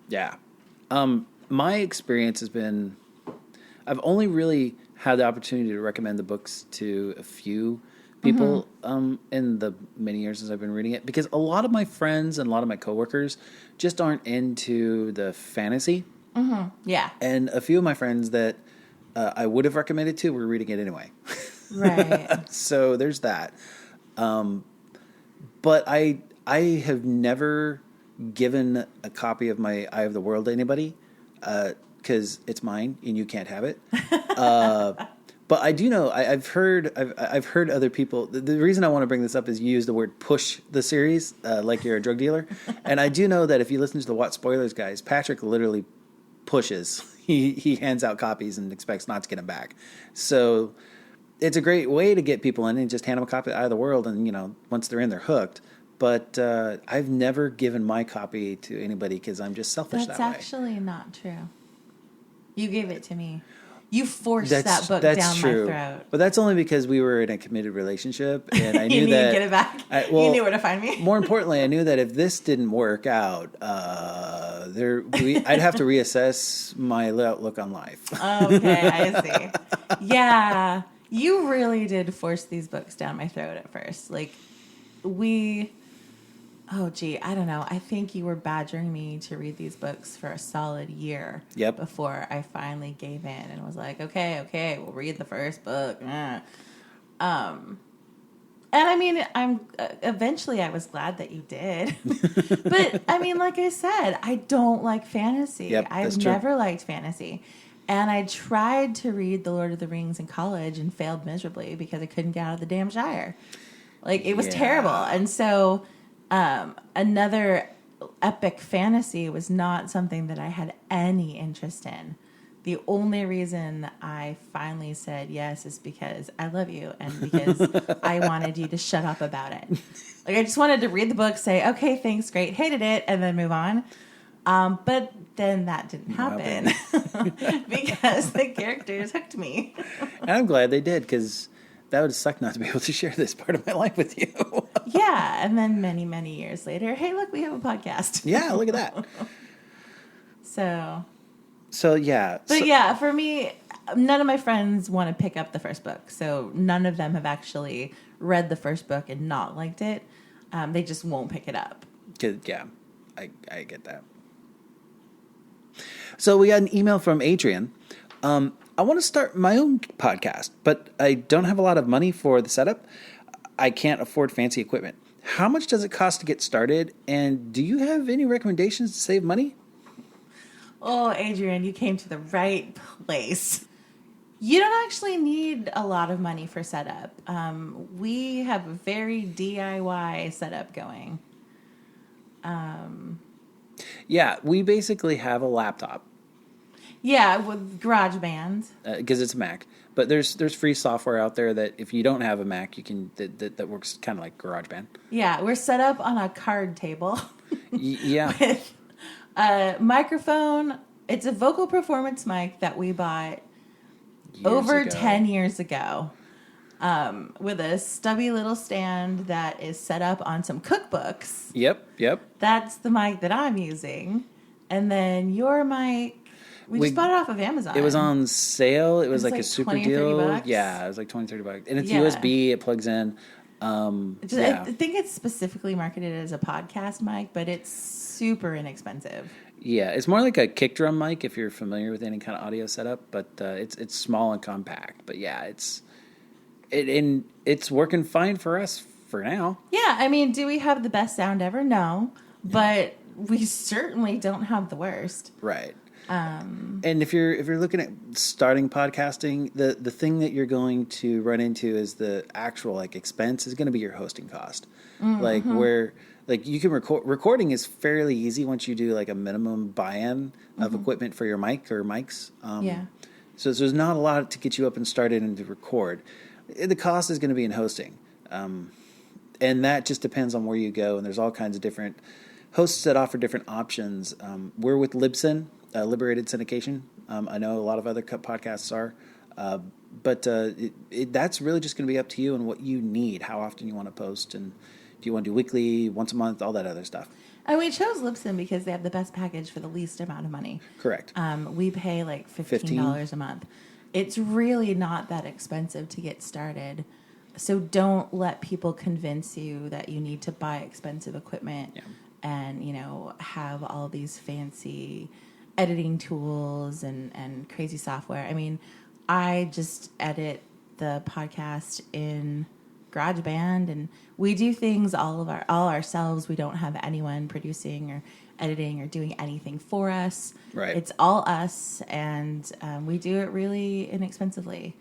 B: Yeah. My experience has been, I've only really had the opportunity to recommend the books to a few people in the many years since I've been reading it, because a lot of my friends and a lot of my coworkers just aren't into the fantasy.
A: Yeah.
B: And a few of my friends that I would have recommended to were reading it anyway.
A: Right.
B: So there's that. But I have never given a copy of my Eye of the World to anybody because it's mine and you can't have it. But I do know I've heard other people. The reason I want to bring this up is you use the word push the series like you're a drug dealer, and I do know that if you listen to the What Spoilers guys, Patrick literally pushes. He hands out copies and expects not to get them back. So it's a great way to get people in and just hand them a copy of Eye of the World, and once they're in, they're hooked. But I've never given my copy to anybody because I'm just selfish that way.
A: That's actually not true. You gave it to me. You forced that book down my throat.
B: But that's only because we were in a committed relationship, and I knew
A: you
B: that
A: to get it back. You knew where to find me.
B: More importantly, I knew that if this didn't work out, I'd have to reassess my outlook on life.
A: Okay, I see. Yeah, you really did force these books down my throat at first. I don't know. I think you were badgering me to read these books for a solid year.
B: Yep.
A: Before I finally gave in and was like, okay, we'll read the first book. And I mean, eventually I was glad that you did. But I mean, like I said, I don't like fantasy.
B: Yep,
A: I've never liked fantasy. And I tried to read The Lord of the Rings in college and failed miserably because I couldn't get out of the damn Shire. It was terrible. And so another epic fantasy was not something that I had any interest in. The only reason I finally said yes is because I love you and because I wanted you to shut up about it. I just wanted to read the book, say, okay, thanks, great, hated it, and then move on. But then that didn't happen because the characters hooked me.
B: And I'm glad they did, because that would suck not to be able to share this part of my life with you.
A: Yeah, and then many, many years later, hey, look, we have a podcast.
B: Yeah, look at that.
A: So
B: yeah.
A: But yeah, for me, none of my friends want to pick up the first book. So none of them have actually read the first book and not liked it. They just won't pick it up.
B: Yeah, I get that. So we got an email from Adrian. I want to start my own podcast, but I don't have a lot of money for the setup. I can't afford fancy equipment. How much does it cost to get started? And do you have any recommendations to save money?
A: Oh, Adrian, you came to the right place. You don't actually need a lot of money for setup. We have a very DIY setup going.
B: Yeah, we basically have a laptop.
A: Yeah, with GarageBand.
B: Because it's a Mac. But there's free software out there that if you don't have a Mac, you can that works kind of like GarageBand.
A: Yeah, we're set up on a card table.
B: Yeah.
A: With a microphone. It's a vocal performance mic that we bought over 10 years ago. With a stubby little stand that is set up on some cookbooks.
B: Yep.
A: That's the mic that I'm using. And then your mic, we just bought it off of Amazon.
B: It was on sale. It was like a super
A: 20
B: deal.
A: $30.
B: Yeah, it was like $20-$30. And it's USB. It plugs in.
A: I think it's specifically marketed as a podcast mic, but it's super inexpensive.
B: Yeah, it's more like a kick drum mic if you're familiar with any kind of audio setup, but it's small and compact. But yeah, it's working fine for us for now.
A: Yeah, I mean, do we have the best sound ever? No, but we certainly don't have the worst.
B: Right. And if you're looking at starting podcasting, the thing that you're going to run into is the actual like expense is going to be your hosting cost. Like where like you can recording is fairly easy once you do like a minimum buy-in of equipment for your mic or mics. So there's not a lot to get you up and started and to record. The cost is going to be in hosting. And that just depends on where you go. And there's all kinds of different hosts that offer different options. We're with Libsyn, Liberated Syndication. I know a lot of other podcasts are. But that's really just going to be up to you and what you need, how often you want to post, and if you want to do weekly, once a month, all that other stuff.
A: And we chose Libsyn because they have the best package for the least amount of money.
B: Correct.
A: We pay like $15 a month. It's really not that expensive to get started. So don't let people convince you that you need to buy expensive equipment and, have all these fancy editing tools and crazy software. I mean, I just edit the podcast in GarageBand, and we do things all ourselves. We don't have anyone producing or editing or doing anything for us.
B: Right.
A: It's all us, and we do it really inexpensively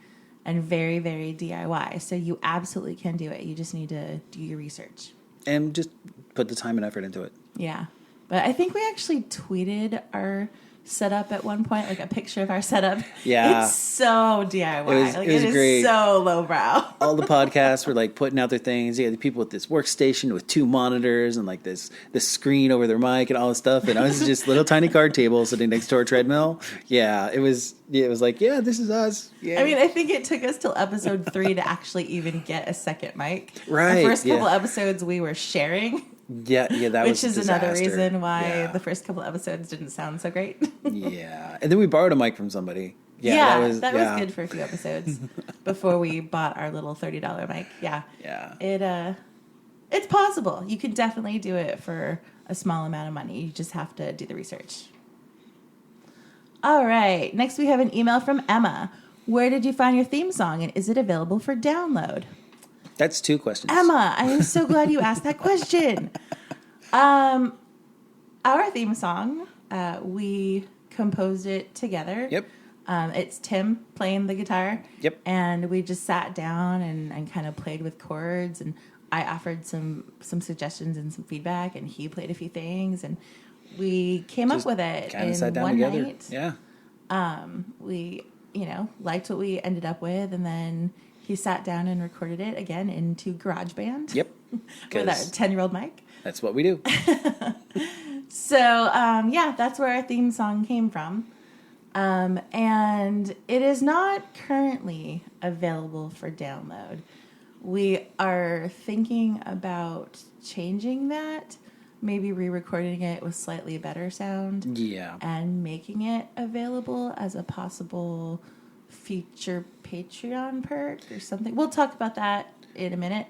A: and very, very DIY. So you absolutely can do it. You just need to do your research.
B: And just put the time and effort into it.
A: Yeah. But I think we actually tweeted our setup at one point, like a picture of our setup.
B: Yeah.
A: It's so DIY.
B: It was great.
A: So lowbrow.
B: All the podcasts were like putting out their things. You had the people with this workstation with 2 monitors and like this screen over their mic and all this stuff. And I was just little tiny card table sitting next to our treadmill. Yeah, it was like, this is us. Yeah.
A: I mean, I think it took us till episode 3 to actually even get a second mic.
B: Right.
A: The first couple episodes we were sharing.
B: Yeah, that was
A: which is another
B: disaster.
A: Reason why the first couple episodes didn't sound so great.
B: Yeah, and then we borrowed a mic from somebody.
A: That was good for a few episodes before we bought our little $30 mic. Yeah. It's possible. You can definitely do it for a small amount of money. You just have to do the research. All right. Next, we have an email from Emma. Where did you find your theme song, and is it available for download?
B: That's 2 questions.
A: Emma, I am so glad you asked that question. Our theme song, we composed it together.
B: Yep.
A: It's Tim playing the guitar.
B: Yep.
A: And we just sat down and kind of played with chords, and I offered some suggestions and some feedback, and he played a few things, and we came up with it
B: kind of
A: in
B: sat down
A: one
B: together.
A: night.
B: Yeah.
A: We, liked what we ended up with, and then he sat down and recorded it again into GarageBand.
B: Yep.
A: With our 10-year-old mic.
B: That's what we do.
A: So, that's where our theme song came from. And it is not currently available for download. We are thinking about changing that, maybe re-recording it with slightly better sound.
B: Yeah.
A: And making it available as a possible future Patreon perk or something. We'll talk about that in a minute.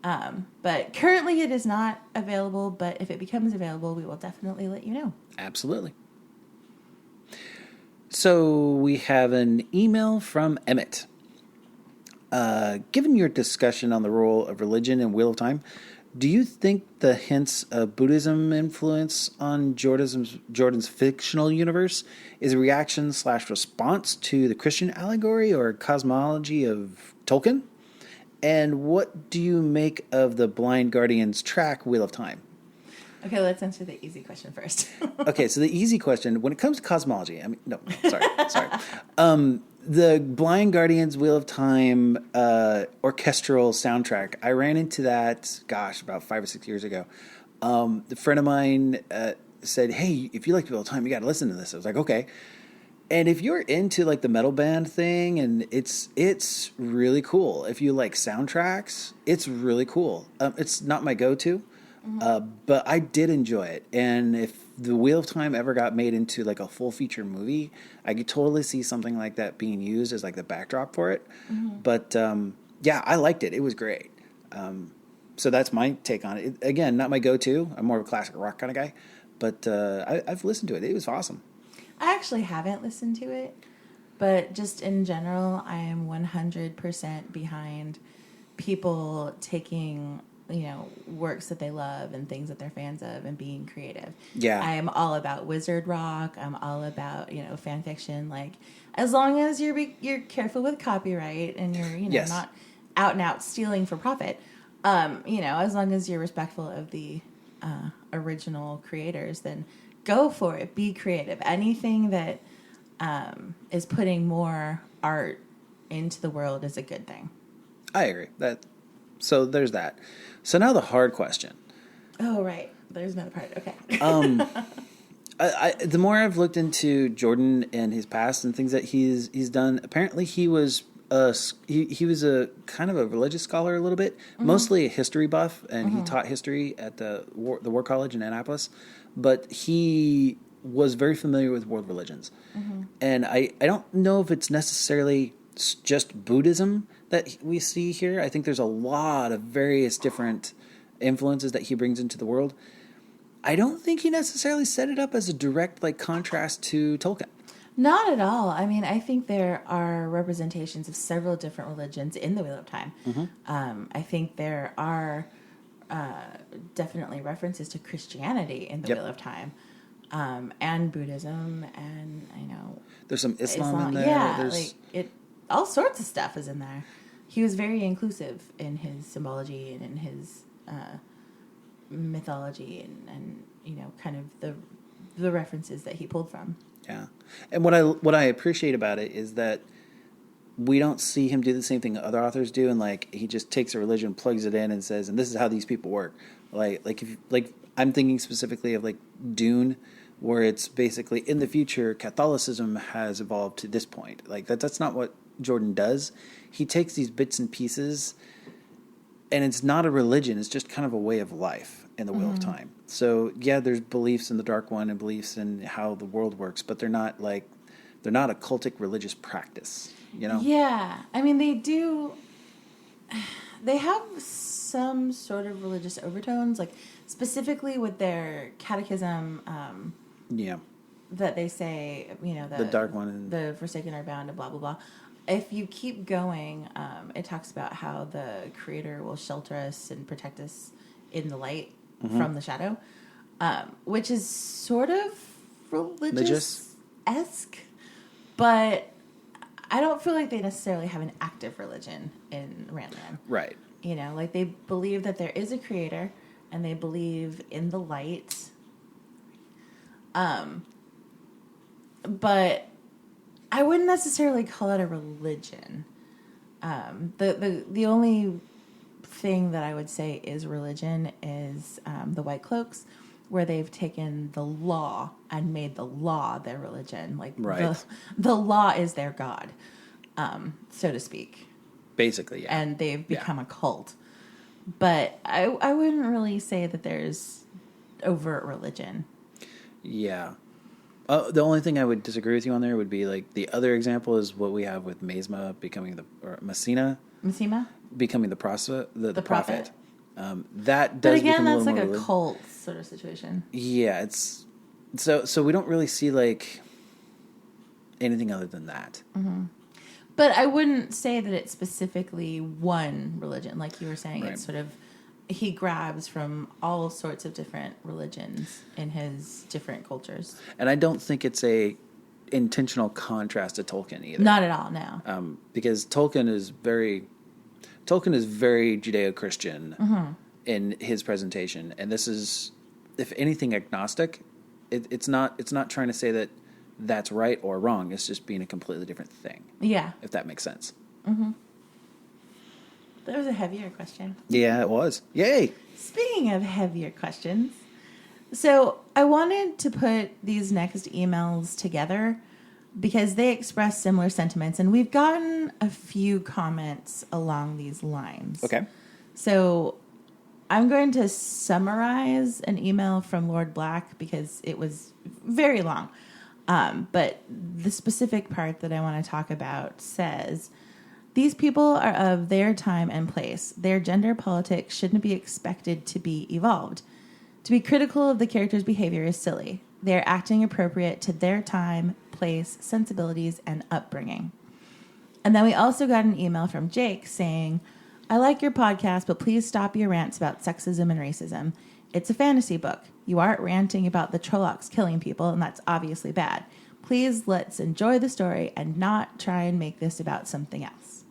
A: But currently it is not available, but if it becomes available, we will definitely let you know.
B: Absolutely. So we have an email from Emmett. Given your discussion on the role of religion in Wheel of Time, do you think the hints of Buddhism influence on Jordan's fictional universe is a reaction/response to the Christian allegory or cosmology of Tolkien? And what do you make of the Blind Guardian's track, Wheel of Time?
A: Okay, let's answer the easy question first.
B: Okay, so the easy question, when it comes to cosmology, sorry. The Blind Guardian's Wheel of Time orchestral soundtrack, I ran into that, about 5 or 6 years ago. A friend of mine said, hey, if you like Wheel of Time, you got to listen to this. I was like, okay. And if you're into like the metal band thing, and it's really cool. If you like soundtracks, it's really cool. It's not my go-to, but I did enjoy it. And if the Wheel of Time ever got made into like a full feature movie, I could totally see something like that being used as like the backdrop for it. But I liked it. It was great. So that's my take on it. Again, not my go-to. I'm more of a classic rock kind of guy, but I've listened to it. It was awesome.
A: I actually haven't listened to it, but just in general, I am 100% behind people taking works that they love and things that they're fans of and being creative.
B: Yeah.
A: I am all about wizard rock. I'm all about, fan fiction. Like, as long as you're careful with copyright and you're,
B: Yes.
A: not out and out stealing for profit. As long as you're respectful of the original creators, then go for it. Be creative. Anything that is putting more art into the world is a good thing.
B: I agree. So there's that. So now the hard question.
A: Oh, right. There's another part. Okay.
B: The more I've looked into Jordan and his past and things that he's done, apparently he was he was a kind of a religious scholar a little bit, mostly a history buff, and he taught history at the War College in Annapolis. But he was very familiar with world religions, and I don't know if it's necessarily just Buddhism that we see here. I think there's a lot of various different influences that he brings into the world. I don't think he necessarily set it up as a direct contrast to Tolkien.
A: Not at all. I mean, I think there are representations of several different religions in the Wheel of Time. I think there are definitely references to Christianity in the Wheel of Time, and Buddhism, and
B: there's some Islam in there.
A: Yeah, all sorts of stuff is in there. He was very inclusive in his symbology and in his mythology and kind of the references that he pulled from.
B: Yeah, and what I appreciate about it is that we don't see him do the same thing other authors do, and he just takes a religion, plugs it in, and says, "And this is how these people work." If I'm thinking specifically of Dune, where it's basically in the future Catholicism has evolved to this point. That's not what Jordan does. He takes these bits and pieces, and it's not a religion. It's just kind of a way of life in the Wheel of Time. So yeah, there's beliefs in the Dark One and beliefs in how the world works, but they're not a cultic religious practice.
A: Yeah, I mean they have some sort of religious overtones, specifically with their catechism. That they say, the
B: Dark One and
A: the Forsaken are bound and blah blah blah. If you keep going, it talks about how the Creator will shelter us and protect us in the light from the shadow, which is sort of religious-esque, but I don't feel like they necessarily have an active religion in Randland.
B: Right.
A: They believe that there is a Creator, and they believe in the light. But I wouldn't necessarily call it a religion. The only thing that I would say is religion is the White Cloaks, where they've taken the law and made the law their religion.
B: Right.
A: The law is their god, so to speak.
B: Basically, yeah.
A: And they've become a cult. But I wouldn't really say that there's overt religion.
B: Yeah. The only thing I would disagree with you on there would be the other example is what we have with Mesma becoming Messina becoming the prophet. That does.
A: But again,
B: become a
A: that's
B: little
A: a
B: more
A: cult sort of situation.
B: Yeah, it's so we don't really see anything other than that.
A: Mm-hmm. But I wouldn't say that it's specifically one religion, like you were saying.
B: Right.
A: It's sort of he grabs from all sorts of different religions in his different cultures.
B: And I don't think it's a intentional contrast to Tolkien either.
A: Not at all, no.
B: Because Tolkien is very Judeo-Christian in his presentation, and this is, if anything, agnostic. It's not trying to say that that's right or wrong. It's just being a completely different thing.
A: Yeah,
B: if that makes sense.
A: Mm-hmm. That was a heavier question.
B: Yeah, it was. Yay!
A: Speaking of heavier questions, so I wanted to put these next emails together because they express similar sentiments, and we've gotten a few comments along these lines.
B: Okay.
A: So I'm going to summarize an email from Lord Black because it was very long. But the specific part that I want to talk about says, these people are of their time and place. Their gender politics shouldn't be expected to be evolved. To be critical of the character's behavior is silly. They are acting appropriate to their time, place, sensibilities, and upbringing. And then we also got an email from Jake saying, I like your podcast, but please stop your rants about sexism and racism. It's a fantasy book. You aren't ranting about the Trollocs killing people, and that's obviously bad. Please let's enjoy the story and not try and make this about something else.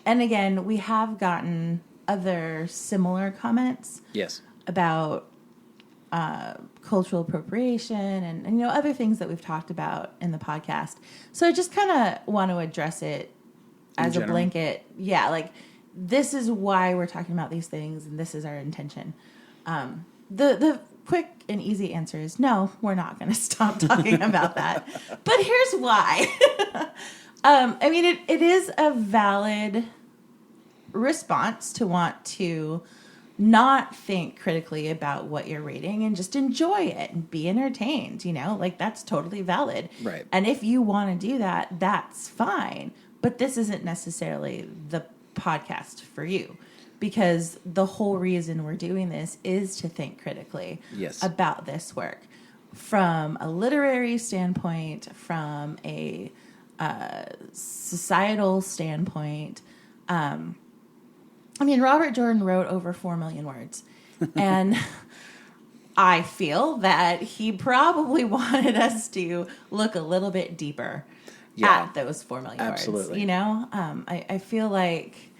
A: And again, we have gotten other similar comments.
B: Yes.
A: About cultural appropriation and other things that we've talked about in the podcast. So I just kind of want to address it as a blanket. Yeah, like this is why we're talking about these things and this is our intention. The quick and easy answer is no, we're not going to stop talking about that. But here's why. I mean, it is a valid response to want to not think critically about what you're reading and just enjoy it and be entertained, like that's totally valid.
B: Right.
A: And if you want to do that, that's fine. But this isn't necessarily the podcast for you because the whole reason we're doing this is to think critically about this work from a literary standpoint, from a societal standpoint. I mean, Robert Jordan wrote over 4 million words, and I feel that he probably wanted us to look a little bit deeper at those 4 million
B: absolutely.
A: words. I feel like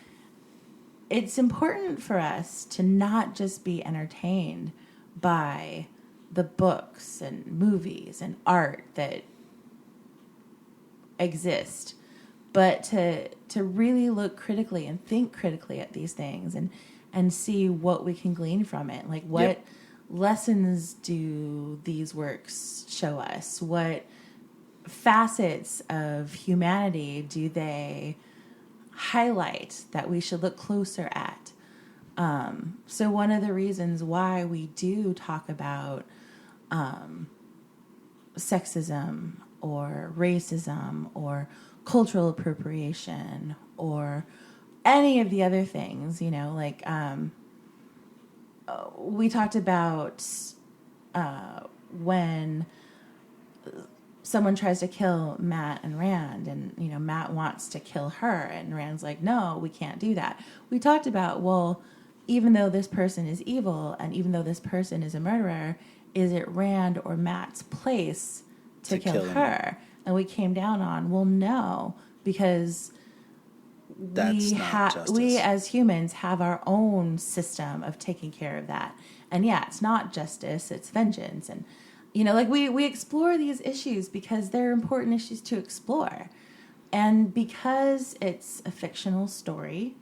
A: it's important for us to not just be entertained by the books and movies and art that exist, but to really look critically and think critically at these things and see what we can glean from it. Like what lessons do these works show us? What facets of humanity do they highlight that we should look closer at? So one of the reasons why we do talk about sexism or racism or cultural appropriation or any of the other things, we talked about when someone tries to kill Matt and Rand and, Matt wants to kill her and Rand's like, no, we can't do that. We talked about, well, even though this person is evil and even though this person is a murderer, is it Rand or Matt's place to kill her? And we came down on, well, no, because we as humans have our own system of taking care of that. And it's not justice, it's vengeance. And, we explore these issues because they're important issues to explore. And because it's a fictional story,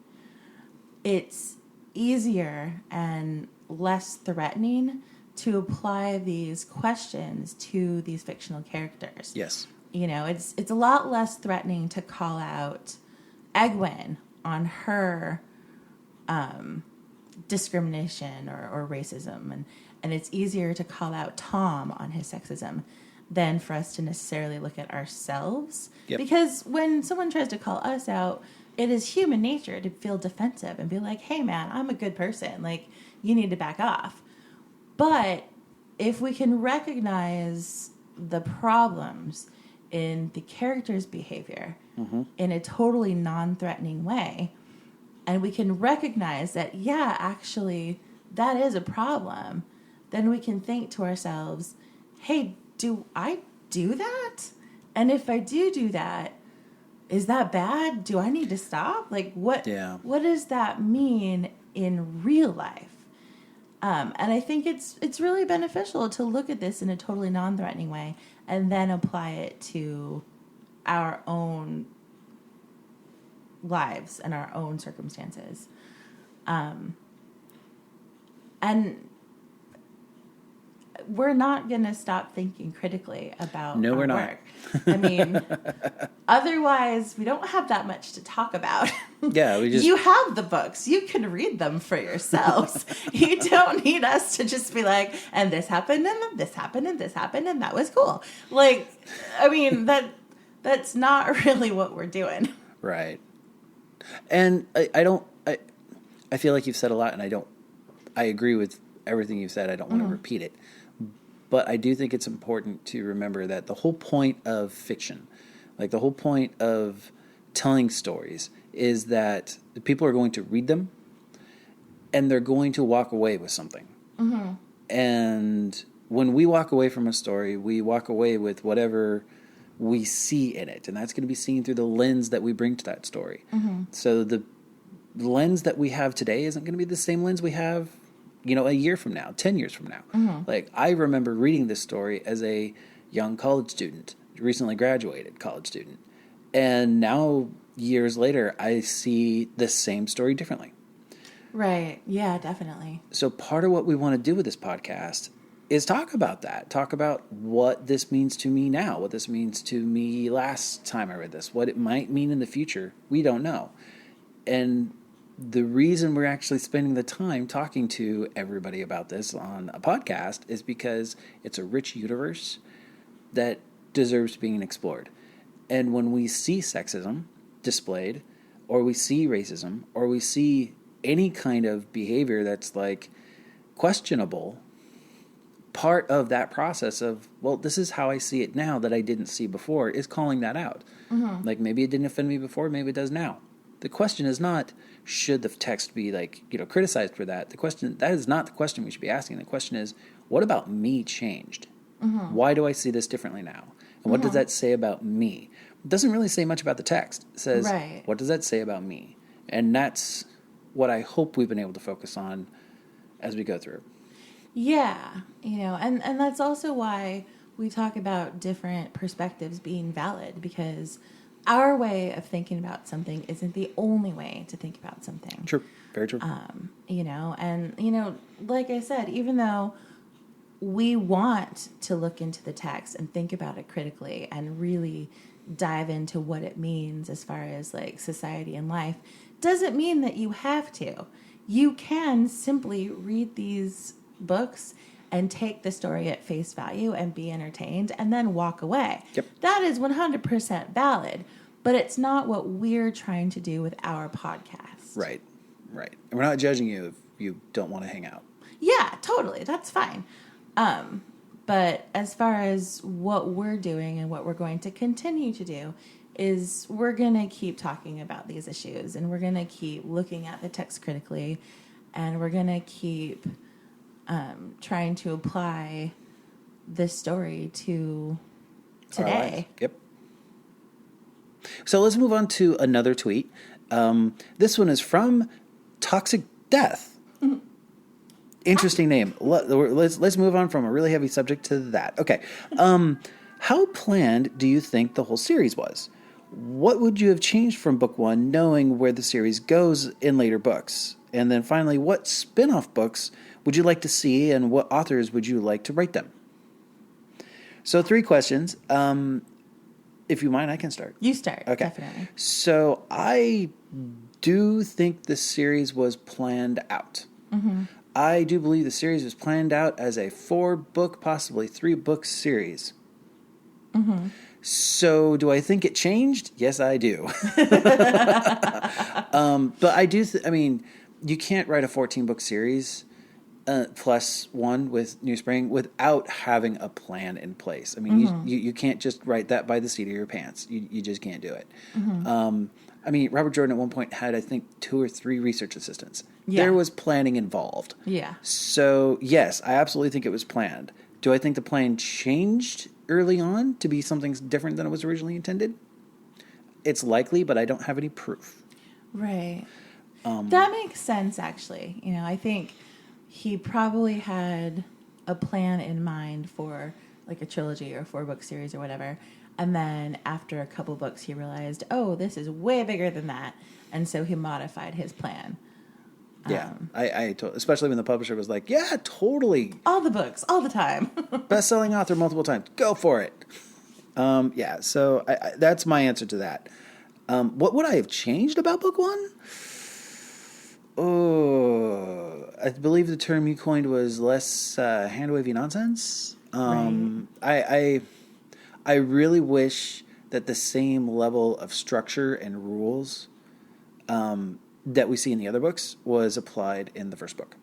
A: it's easier and less threatening to apply these questions to these fictional characters.
B: Yes.
A: It's a lot less threatening to call out Egwene on her discrimination or racism, and it's easier to call out Tom on his sexism than for us to necessarily look at ourselves. Yep. Because when someone tries to call us out, it is human nature to feel defensive and be like, hey, man, I'm a good person. Like, you need to back off. But if we can recognize the problems in the character's behavior in a totally non-threatening way, and we can recognize that, actually, that is a problem, then we can think to ourselves, hey, do I do that? And if I do that, is that bad? Do I need to stop? Like, what does that mean in real life? And I think it's really beneficial to look at this in a totally non-threatening way and then apply it to our own lives and our own circumstances. And we're not going to stop thinking critically about our work. I mean, otherwise we don't have that much to talk about.
B: Yeah,
A: You have the books. You can read them for yourselves. You don't need us to just be like, and this happened, and this happened, and this happened, and that was cool. Like, I mean, that's not really what we're doing.
B: Right. And I feel like you've said a lot, and I agree with everything you've said. I don't want to repeat it. But I do think it's important to remember that the whole point of fiction, like the whole point of telling stories, is that people are going to read them and they're going to walk away with something. Mm-hmm. And when we walk away from a story, we walk away with whatever we see in it. And that's going to be seen through the lens that we bring to that story. Mm-hmm. So the lens that we have today isn't going to be the same lens we have, a year from now, 10 years from now. Mm-hmm. Like, I remember reading this story as a young college student, recently graduated college student. And now, years later, I see the same story differently.
A: Right. Yeah, definitely.
B: So part of what we want to do with this podcast is talk about that. Talk about what this means to me now, what this means to me last time I read this, what it might mean in the future. We don't know. And the reason we're actually spending the time talking to everybody about this on a podcast is because it's a rich universe that deserves being explored. And when we see sexism displayed, or we see racism, or we see any kind of behavior that's like questionable, part of that process of, well, this is how I see it now that I didn't see before, is calling that out. Mm-hmm. Like, maybe it didn't offend me before, maybe it does now. The question is not, should the text be criticized for that? That is not the question we should be asking. The question is, what about me changed? Mm-hmm. Why do I see this differently now? And what does that say about me? It doesn't really say much about the text. It says, what does that say about me? And that's what I hope we've been able to focus on as we go through.
A: Yeah, and that's also why we talk about different perspectives being valid, because our way of thinking about something isn't the only way to think about something.
B: True. Very true.
A: Like I said, even though we want to look into the text and think about it critically and really dive into what it means as far as like society and life, doesn't mean that you have to. You can simply read these books and take the story at face value and be entertained and then walk away.
B: Yep.
A: That is 100% valid, but it's not what we're trying to do with our podcast.
B: Right. And we're not judging you if you don't want to hang out.
A: Yeah, totally. That's fine. But as far as what we're doing and what we're going to continue to do is we're going to keep talking about these issues, and we're going to keep looking at the text critically, and we're going to keep trying to apply this story to today.
B: Yep. So let's move on to another tweet. This one is from Toxic Death. Mm-hmm. Interesting name. Let's move on from a really heavy subject to that. Okay. How planned do you think the whole series was? What would you have changed from book one, knowing where the series goes in later books? And then finally, what spin-off books would you like to see, and what authors would you like to write them? So 3 questions. If you mind, I can start.
A: You start.
B: Okay.
A: Definitely.
B: So I do think the series was planned out. Mm-hmm. I do believe the series was planned out as a 4-book, possibly 3-book series. Mm-hmm. So do I think it changed? Yes, I do. But I do, you can't write a 14-book series plus one with New Spring without having a plan in place. You can't just write that by the seat of your pants. You just can't do it. Mm-hmm. Robert Jordan at one point had, I think, 2 or 3 research assistants. Yeah. There was planning involved.
A: Yeah.
B: So, yes, I absolutely think it was planned. Do I think the plan changed early on to be something different than it was originally intended? It's likely, but I don't have any proof.
A: Right. That makes sense, actually. I think he probably had a plan in mind for like a trilogy or a 4-book series or whatever. And then after a couple books, he realized, oh, this is way bigger than that. And so he modified his plan.
B: Yeah, especially when the publisher was like, yeah, totally.
A: All the books, all the time.
B: Best-selling author multiple times. Go for it. So that's my answer to that. What would I have changed about book 1? Oh, I believe the term you coined was less hand-wavy nonsense. Right. I really wish that the same level of structure and rules that we see in the other books was applied in the first book.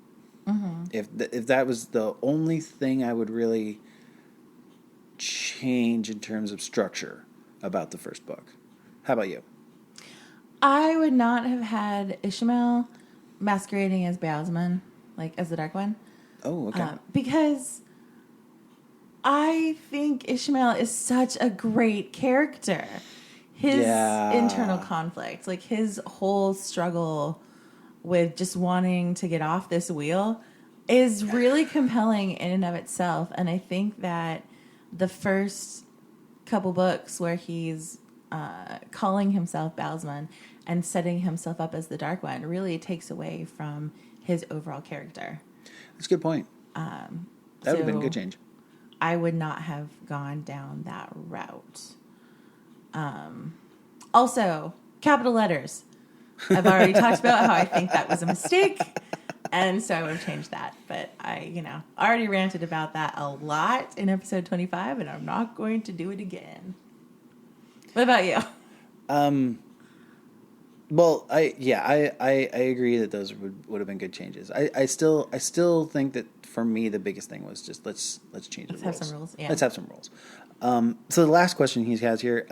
B: Mm-hmm. If that was the only thing I would really change in terms of structure about the first book. How about you?
A: I would not have had Ishmael masquerading as Baalsman, like as the Dark One.
B: Oh, okay.
A: Because I think Ishmael is such a great character. His internal conflict, like his whole struggle with just wanting to get off this wheel, is really compelling in and of itself. And I think that the first couple books where he's calling himself Baalsman and setting himself up as the Dark One really takes away from his overall character.
B: That's a good point. That would have been a good change.
A: I would not have gone down that route. Also, capital letters. I've already talked about how I think that was a mistake, and so I would have changed that. But I already ranted about that a lot in episode 25, and I'm not going to do it again. What about you?
B: Well, I agree that those would have been good changes. I still think that for me the biggest thing was just let's change the rules.
A: Let's have some rules. Yeah.
B: Let's have some rules. So the last question he has here,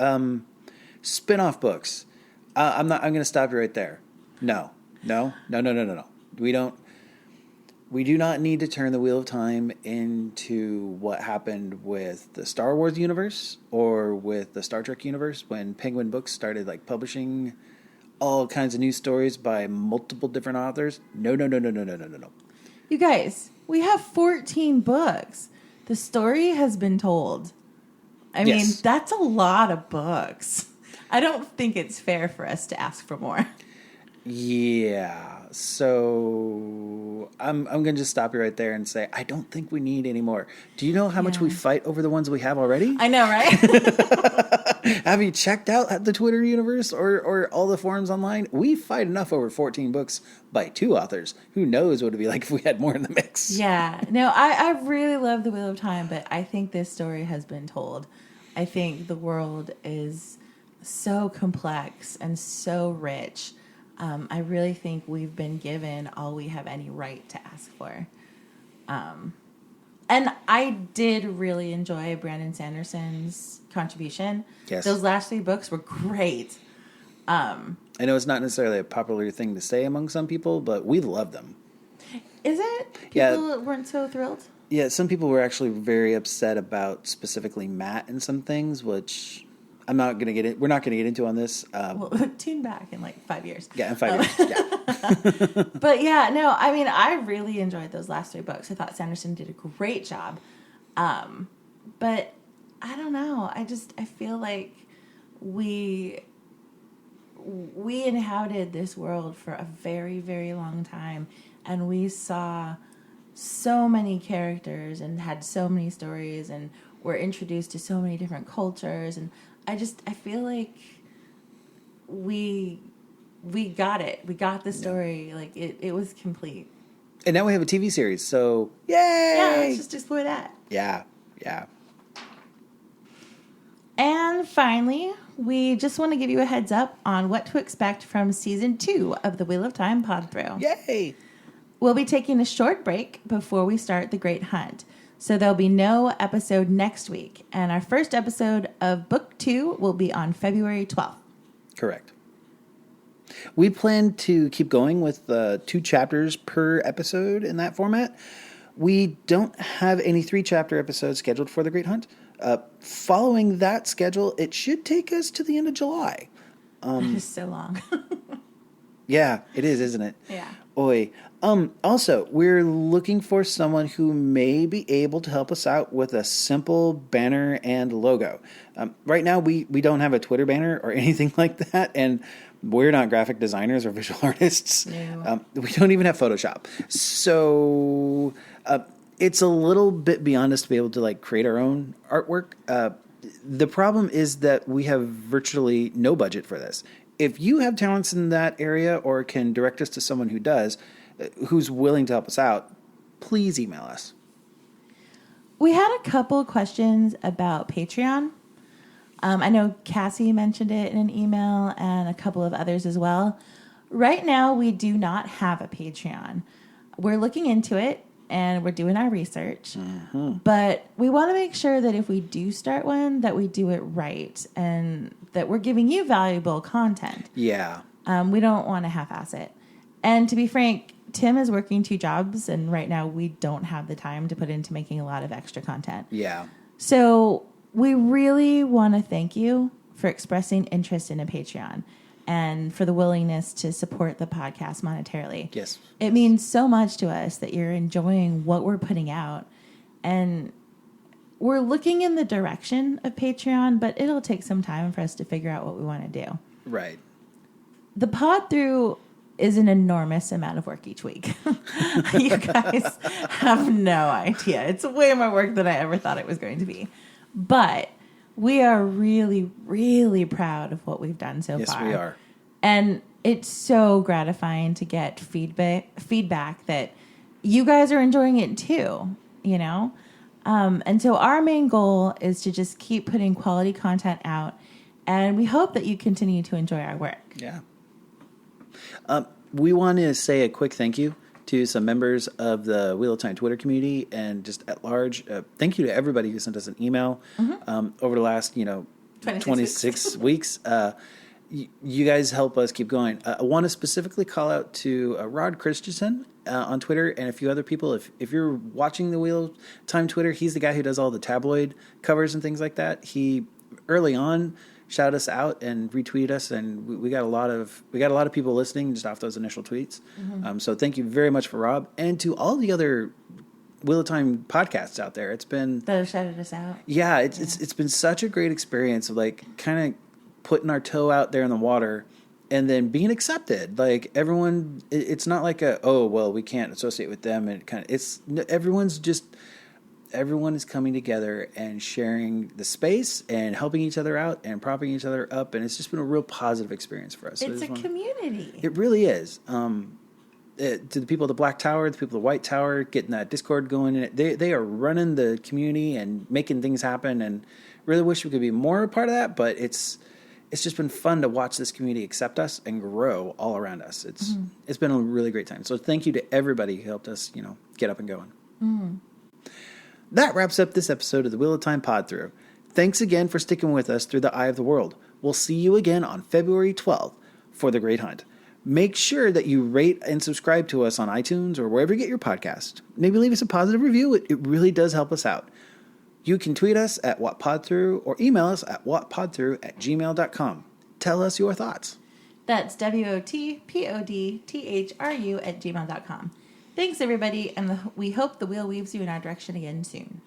B: spin-off books. I'm going to stop you right there. No. We do not need to turn the Wheel of Time into what happened with the Star Wars universe or with the Star Trek universe when Penguin Books started like publishing all kinds of new stories by multiple different authors. No.
A: You guys, we have 14 books. The story has been told. I mean, that's a lot of books. I don't think it's fair for us to ask for more.
B: Yeah. So I'm going to just stop you right there and say, I don't think we need any more. Do you know how much we fight over the ones we have already?
A: I know, right?
B: Have you checked out the Twitter universe or all the forums online? We fight enough over 14 books by 2 authors. Who knows what it would be like if we had more in the mix?
A: Yeah. No, I really love The Wheel of Time, but I think this story has been told. I think the world is so complex and so rich. I really think we've been given all we have any right to ask for. And I did really enjoy Brandon Sanderson's contribution.
B: Yes.
A: Those last 3 books were great.
B: I know it's not necessarily a popular thing to say among some people, but we love them.
A: Is it? People weren't so thrilled?
B: Yeah, some people were actually very upset about specifically Matt and some things, which I'm not going to get it. We're not going to get into on this.
A: Well, tune back in like 5 years.
B: Yeah, in 5 years. Yeah.
A: But yeah, no, I mean, I really enjoyed those last 3 books. I thought Sanderson did a great job. But I don't know. I feel like we inhabited this world for a very, very long time, and we saw so many characters and had so many stories and were introduced to so many different cultures, and I feel like we got it. We got the story. Yeah. Like it was complete.
B: And now we have a TV series, so yay!
A: Yeah, let's just explore that.
B: Yeah.
A: And finally, we just want to give you a heads up on what to expect from season 2 of the Wheel of Time Pod-Thru.
B: Yay!
A: We'll be taking a short break before we start the Great Hunt. So there'll be no episode next week. And our first episode of Book 2 will be on February 12th.
B: Correct. We plan to keep going with 2 chapters per episode in that format. We don't have any 3-chapter episodes scheduled for the Great Hunt. Following that schedule, it should take us to the end of July.
A: That is so long.
B: Yeah, it is, isn't it?
A: Yeah.
B: Oi. Also, we're looking for someone who may be able to help us out with a simple banner and logo. Right now, we don't have a Twitter banner or anything like that, and we're not graphic designers or visual artists.
A: No.
B: We don't even have Photoshop. So it's a little bit beyond us to be able to create our own artwork. The problem is that we have virtually no budget for this. If you have talents in that area or can direct us to someone who does, who's willing to help us out, please email us.
A: We had a couple questions about Patreon. I know Cassie mentioned it in an email and a couple of others as well. Right now, we do not have a Patreon. We're looking into it and we're doing our research. Mm-hmm. But we want to make sure that if we do start one, that we do it right and that we're giving you valuable content.
B: Yeah.
A: We don't want to half-ass it. And to be frank, Tim is working 2 jobs, and right now we don't have the time to put into making a lot of extra content.
B: Yeah.
A: So we really want to thank you for expressing interest in a Patreon and for the willingness to support the podcast monetarily.
B: Yes.
A: It means so much to us that you're enjoying what we're putting out. And we're looking in the direction of Patreon, but it'll take some time for us to figure out what we want to do.
B: Right.
A: The Pod-Thru is an enormous amount of work each week. You guys have no idea. It's way more work than I ever thought it was going to be. But we are really, really proud of what we've done so far.
B: Yes, we are.
A: And it's so gratifying to get feedback that you guys are enjoying it too, you know? And so our main goal is to just keep putting quality content out. And we hope that you continue to enjoy our work.
B: Yeah. We want to say a quick thank you to some members of the Wheel of Time Twitter community and just at large. Thank you to everybody who sent us an email over the last, 26 weeks. You guys help us keep going. I want to specifically call out to Rod Christensen on Twitter and a few other people. If you're watching the Wheel of Time Twitter, he's the guy who does all the tabloid covers and things like that. He early on shout us out and retweet us, and we got a lot of people listening just off those initial tweets. So thank you very much for Rob, and to all the other Wheel of Time podcasts out there. It's been
A: that have shouted us out.
B: Yeah, it's been such a great experience of like kind of putting our toe out there in the water and then being accepted. Like everyone, it's not like we can't associate with them, and everyone is coming together and sharing the space and helping each other out and propping each other up. And it's just been a real positive experience for us.
A: It's a community.
B: It really is. To the people of the Black Tower, the people of the White Tower, getting that Discord going. They are running the community and making things happen. And really wish we could be more a part of that. But it's just been fun to watch this community accept us and grow all around us. It's been a really great time. So thank you to everybody who helped us, get up and going. That wraps up this episode of the Wheel of Time Pod-Thru. Thanks again for sticking with us through the eye of the world. We'll see you again on February 12th for the Great Hunt. Make sure that you rate and subscribe to us on iTunes or wherever you get your podcast. Maybe leave us a positive review. It really does help us out. You can tweet us at WhatPodThru or email us at whatpodthru@gmail.com. Tell us your thoughts.
A: That's WOTPODTHRU@gmail.com. Thanks, everybody, and we hope the wheel weaves you in our direction again soon.